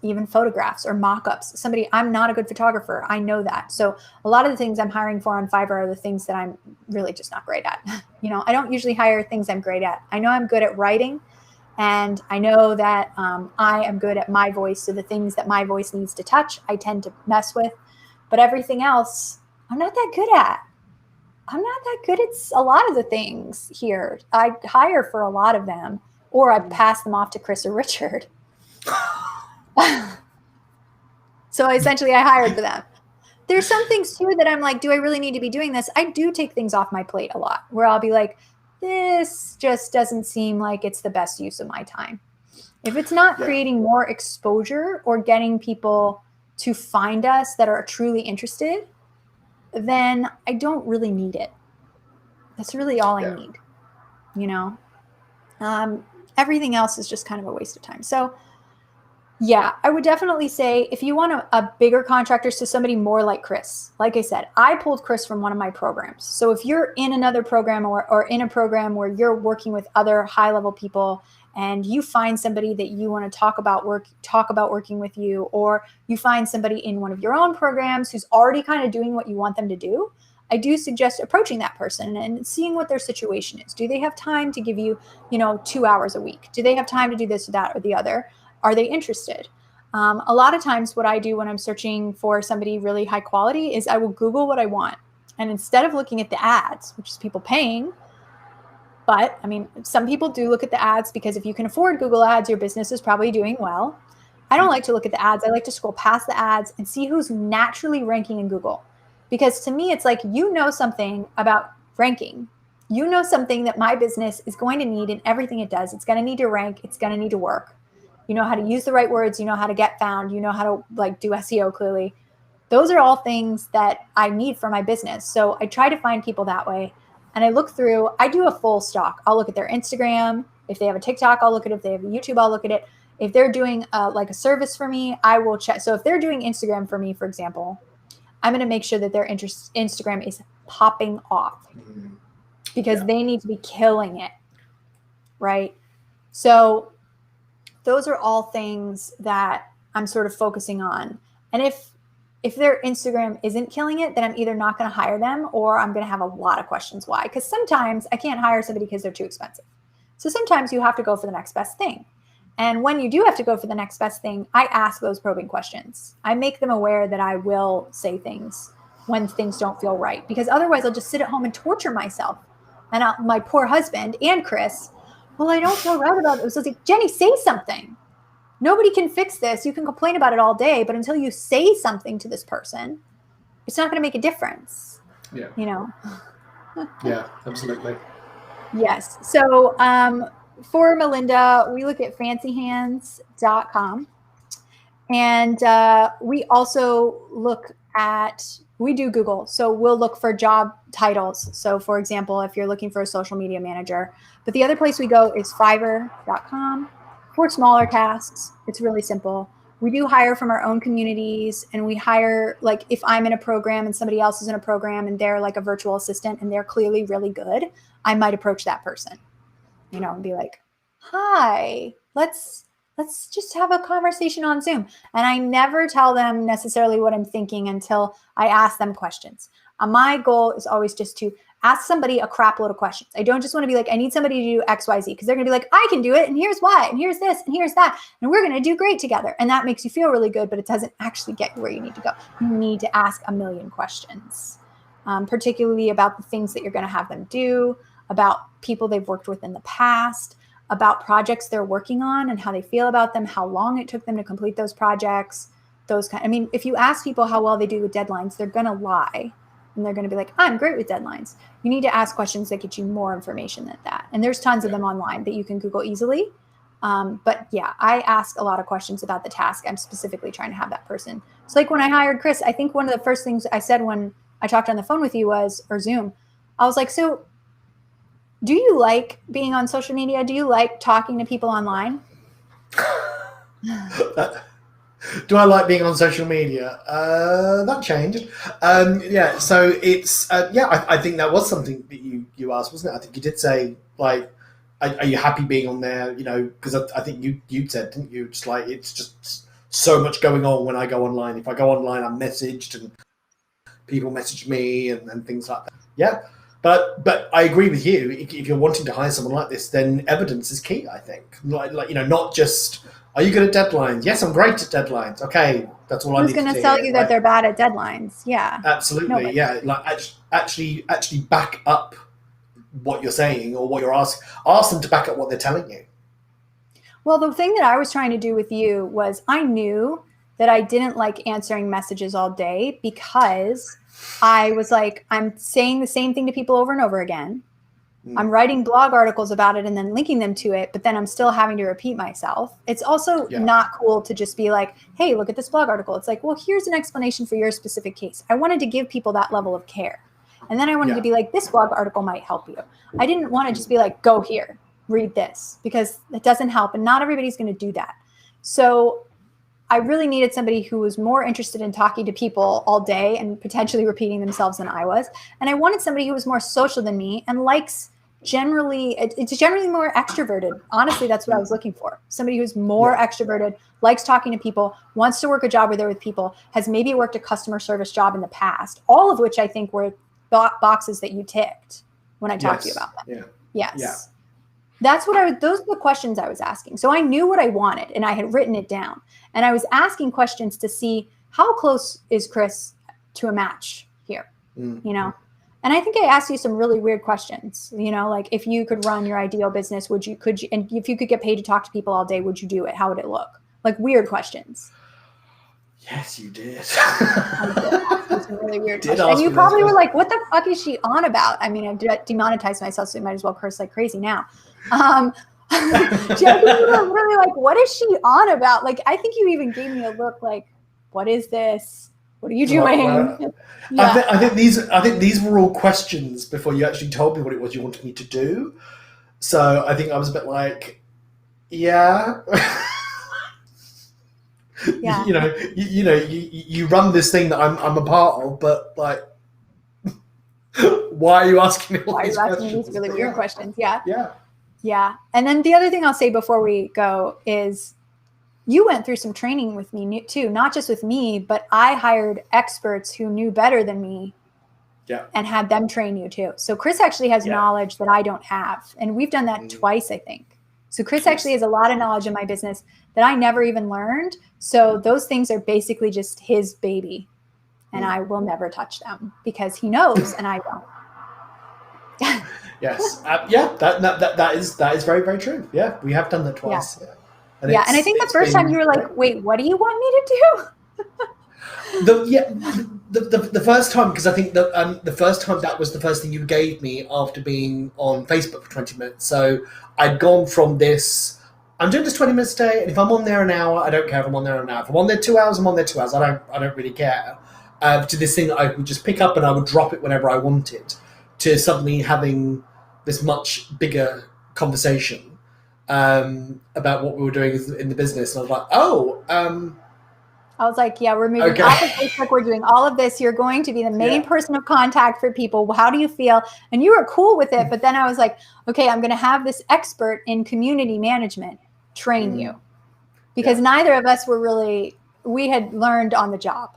Even photographs or mock-ups. I'm not a good photographer. I know that. So a lot of the things I'm hiring for on Fiverr are the things that I'm really just not great at. I don't usually hire things I'm great at. I know I'm good at writing, and I know that I am good at my voice. So the things that my voice needs to touch, I tend to mess with. But everything else, I'm not that good at. I'm not that good at a lot of the things here. I hire for a lot of them, or I pass them off to Chris or Richard. So essentially I hired for them. There's some things too that I'm like, do I really need to be doing this? I do take things off my plate a lot where I'll be like, this just doesn't seem like it's the best use of my time. If it's not creating more exposure or getting people to find us that are truly interested, then I don't really need it. That's really all I need, everything else is just kind of a waste of time. So yeah, I would definitely say if you want a bigger contractor, so somebody more like Chris, like I said, I pulled Chris from one of my programs. So if you're in another program or in a program where you're working with other high level people and you find somebody that you want to talk about working with you, or you find somebody in one of your own programs who's already kind of doing what you want them to do, I do suggest approaching that person and seeing what their situation is. Do they have time to give you, 2 hours a week? Do they have time to do this or that or the other? Are they interested? A lot of times what I do when I'm searching for somebody really high quality is I will Google what I want. And instead of looking at the ads, which is people paying, but I mean, some people do look at the ads because if you can afford Google ads, your business is probably doing well. I don't like to look at the ads. I like to scroll past the ads and see who's naturally ranking in Google. Because to me, it's like, something about ranking. Something that my business is going to need in everything it does. It's going to need to rank. It's going to need to work. You know how to use the right words. You know how to get found. You know how to do SEO clearly. Those are all things that I need for my business. So I try to find people that way. And I look through, I do a full stock. I'll look at their Instagram. If they have a TikTok, I'll look at it. If they have a YouTube, I'll look at it. If they're doing a service for me, I will check. So if they're doing Instagram for me, for example, I'm going to make sure that their Instagram is popping off because they need to be killing it. Right. So those are all things that I'm sort of focusing on. And if their Instagram isn't killing it, then I'm either not going to hire them or I'm going to have a lot of questions why. Because sometimes I can't hire somebody because they're too expensive. So sometimes you have to go for the next best thing. And when you do have to go for the next best thing, I ask those probing questions. I make them aware that I will say things when things don't feel right. Because otherwise I'll just sit at home and torture myself. And my poor husband and Chris, well, I don't feel right about it. So it's like, Jenny, say something. Nobody can fix this. You can complain about it all day, but until you say something to this person, it's not going to make a difference. Yeah. Yeah, absolutely. Yes. So for Melinda, we look at fancyhands.com. And we also we do Google. So we'll look for job titles. So for example, if you're looking for a social media manager, but the other place we go is fiverr.com for smaller tasks. It's really simple. We do hire from our own communities, and we hire, like if I'm in a program and somebody else is in a program and they're like a virtual assistant and they're clearly really good, I might approach that person, and be like, hi, let's just have a conversation on Zoom. And I never tell them necessarily what I'm thinking until I ask them questions. My goal is always just to ask somebody a crap load of questions. I don't just want to be like, I need somebody to do X, Y, Z, because they're going to be like, I can do it. And here's why. And here's this. And here's that. And we're going to do great together. And that makes you feel really good, but it doesn't actually get you where you need to go. You need to ask a million questions, particularly about the things that you're going to have them do, about people they've worked with in the past, about projects they're working on and how they feel about them, how long it took them to complete those projects, if you ask people how well they do with deadlines, they're going to lie. And they're going to be like, I'm great with deadlines. You need to ask questions that get you more information than that. And there's tons of them online that you can Google easily. But yeah, I ask a lot of questions about the task I'm specifically trying to have that person. So like when I hired Chris, I think one of the first things I said when I talked on the phone with you or Zoom, I was like, so do you like being on social media? Do you like talking to people online? Do I like being on social media? That changed. So it's I think that was something that you asked, wasn't it? I think you did say, like, are you happy being on there? You know, because I think you said, didn't you? Just like, it's just so much going on when I go online. If I go online, I'm messaged and people message me and things like that. Yeah. But I agree with you. If you're wanting to hire someone like this, then evidence is key, I think. Like not just, are you good at deadlines? Yes, I'm great at deadlines. Okay, that's all I need to do. Who's going to tell you that they're bad at deadlines? Yeah. Absolutely, nobody. Yeah. Like actually back up what you're saying or what you're asking. Ask them to back up what they're telling you. Well, the thing that I was trying to do with you was I knew that I didn't like answering messages all day because I was like, I'm saying the same thing to people over and over again. I'm writing blog articles about it and then linking them to it, but then I'm still having to repeat myself. It's also not cool to just be like, hey, look at this blog article. It's like, well, here's an explanation for your specific case. I wanted to give people that level of care. And then I wanted to be like, this blog article might help you. I didn't want to just be like, go here, read this, because it doesn't help. And not everybody's going to do that. So I really needed somebody who was more interested in talking to people all day and potentially repeating themselves than I was. And I wanted somebody who was more social than me and it's generally more extroverted. Honestly, that's what I was looking for. Somebody who's more extroverted, likes talking to people, wants to work a job where they're with people, has maybe worked a customer service job in the past, all of which I think were boxes that you ticked when I talked to you about them. Yeah. Yes. Yeah. Those are the questions I was asking. So I knew what I wanted and I had written it down. And I was asking questions to see how close is Chris to a match here, you know? And I think I asked you some really weird questions, you know, like if you could run your ideal business, and if you could get paid to talk to people all day, would you do it? How would it look? Like weird questions. Yes, you did. I did. Some really weird questions. And you probably were like, what the fuck is she on about? I mean, I've demonetized myself, so I might as well curse like crazy now. Jackie, you were really like, what is she on about? Like, I think you even gave me a look like, what is this? What are you doing? I think these were all questions before you actually told me what it was you wanted me to do. So I think I was a bit like, yeah. Yeah. You run this thing that I'm a part of, but like, why are you asking me all these questions? Why are you asking these really weird questions? Yeah. Yeah. Yeah. And then the other thing I'll say before we go is you went through some training with me too, not just with me, but I hired experts who knew better than me and had them train you too. So Chris actually has knowledge that I don't have. And we've done that twice, I think. So Chris actually has a lot of knowledge in my business that I never even learned. So those things are basically just his baby. And I will never touch them because he knows and I don't. Yes. That is very, very true. Yeah. We have done that twice. Yeah. And I think the first time you were like, wait, what do you want me to do? The first time, because I think the first time that was the first thing you gave me after being on Facebook for 20 minutes. So I'd gone from this, I'm doing this 20 minutes a day, and if I'm on there an hour, I don't care if I'm on there an hour. If I'm on there 2 hours, I'm on there 2 hours. I don't really care. To this thing that I would just pick up and I would drop it whenever I wanted, to suddenly having this much bigger conversation about what we were doing in the business. And I was like, I was like, yeah, we're moving off of Facebook. We're doing all of this. You're going to be the main person of contact for people. How do you feel? And you were cool with it. But then I was like, okay, I'm going to have this expert in community management train you. Because neither of us were we had learned on the job.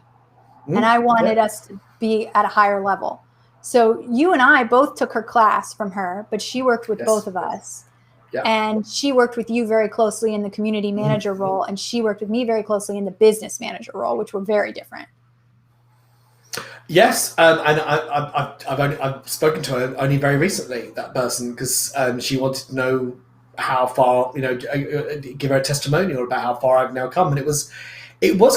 And I wanted us be at a higher level. So you and I both took her class from her, but she worked with both of us. Yeah. And she worked with you very closely in the community manager role, and she worked with me very closely in the business manager role, which were very different. Yes, and I've spoken to her only very recently, that person, because she wanted to know how far, give her a testimonial about how far I've now come, and it was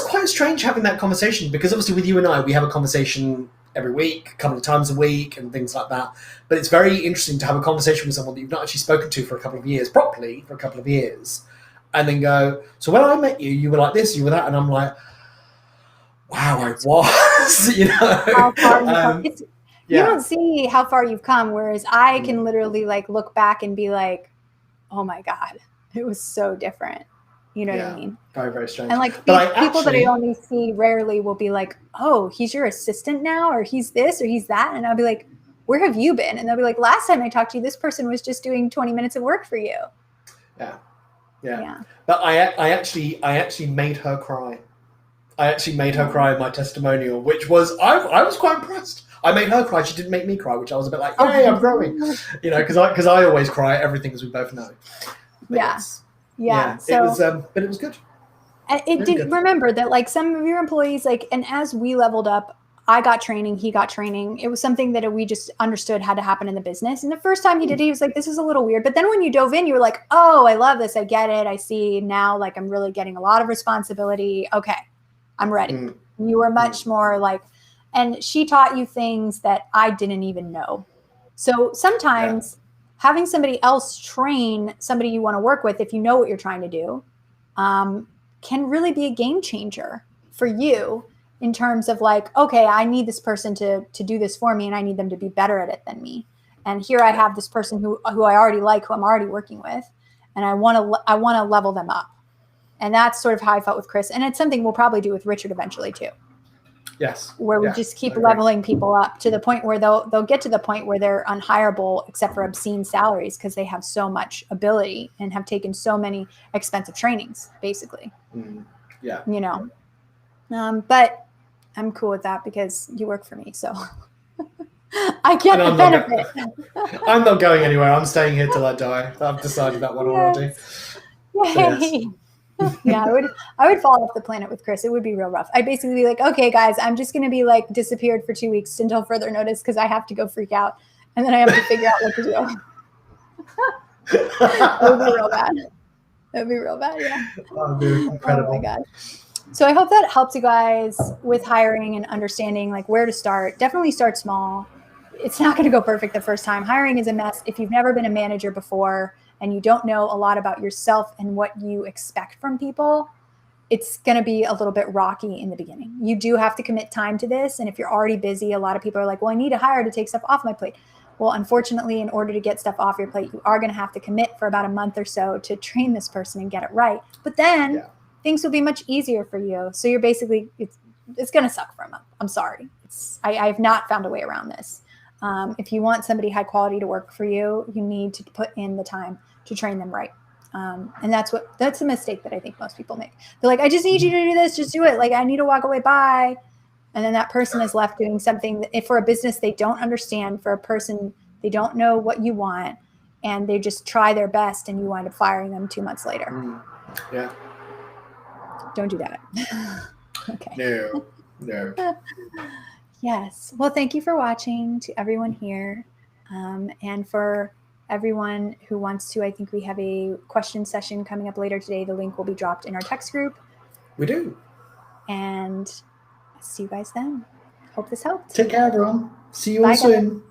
quite strange having that conversation, because obviously with you and I, we have a conversation every week, a couple of times a week, and things like that. But it's very interesting to have a conversation with someone that you've not actually spoken to for a couple of years, properly for a couple of years, and then go, so when I met you, you were like this, you were that, and I'm like, wow, I was, How far you've come. You don't see how far you've come, whereas I can literally like look back and be like, oh my God, it was so different. You know what I mean? Very, very strange. And like people that I only see rarely will be like, oh, he's your assistant now, or he's this, or he's that. And I'll be like, where have you been? And they'll be like, last time I talked to you, this person was just doing 20 minutes of work for you. Yeah. But I actually made her cry. I actually made her cry in my testimonial, which was, I was quite impressed. I made her cry. She didn't make me cry, which I was a bit like, yay, I'm growing. Because I always cry at everything, as we both know. But Yeah. So, it was, but it was good. Remember that like some of your employees, like, and as we leveled up, I got training, he got training. It was something that we just understood had to happen in the business. And the first time he did it, he was like, this is a little weird. But then when you dove in, you were like, oh, I love this. I get it. I see now, like, I'm really getting a lot of responsibility. Okay, I'm ready. You were much more like, and she taught you things that I didn't even know. So sometimes having somebody else train somebody you want to work with, if you know what you're trying to do, can really be a game changer for you in terms of like, okay, I need this person to do this for me, and I need them to be better at it than me. And here I have this person who I already like, who I'm already working with, and I want to level them up. And that's sort of how I felt with Chris. And it's something we'll probably do with Richard eventually too. Yes. Where we just keep leveling people up to the point where they'll get to the point where they're unhireable except for obscene salaries, because they have so much ability and have taken so many expensive trainings, basically. But I'm cool with that because you work for me, so I get the benefit. I'm not going anywhere. I'm staying here till I die. I've decided that one already. Yay. Yeah, I would fall off the planet with Chris. It would be real rough. I'd basically be like, okay, guys, I'm just going to be like disappeared for 2 weeks until further notice, because I have to go freak out, and then I have to figure out what to do. It would be real bad. It would be real bad, yeah. Oh, dude, incredible. Oh my God. So I hope that helps you guys with hiring and understanding like where to start. Definitely start small. It's not going to go perfect the first time. Hiring is a mess. If you've never been a manager before and you don't know a lot about yourself and what you expect from people, it's going to be a little bit rocky in the beginning. You do have to commit time to this. And if you're already busy, a lot of people are like, well, I need a hire to take stuff off my plate. Well, unfortunately, in order to get stuff off your plate, you are going to have to commit for about a month or so to train this person and get it right. But then things will be much easier for you. So you're basically, it's going to suck for a month. I'm sorry. I've not found a way around this. If you want somebody high quality to work for you, you need to put in the time to train them right. And that's a mistake that I think most people make. They're like, I just need you to do this. Just do it. Like, I need to walk away. Bye. And then that person is left doing something that, if for a business they don't understand, for a person, they don't know what you want, and they just try their best, and you wind up firing them 2 months later. Yeah. Don't do that. Okay. No. Yes. Well, thank you for watching, to everyone here. And for everyone who wants to, I think we have a question session coming up later today. The link will be dropped in our text group. We do. And see you guys then. Hope this helped. Take care, everyone. See you all soon.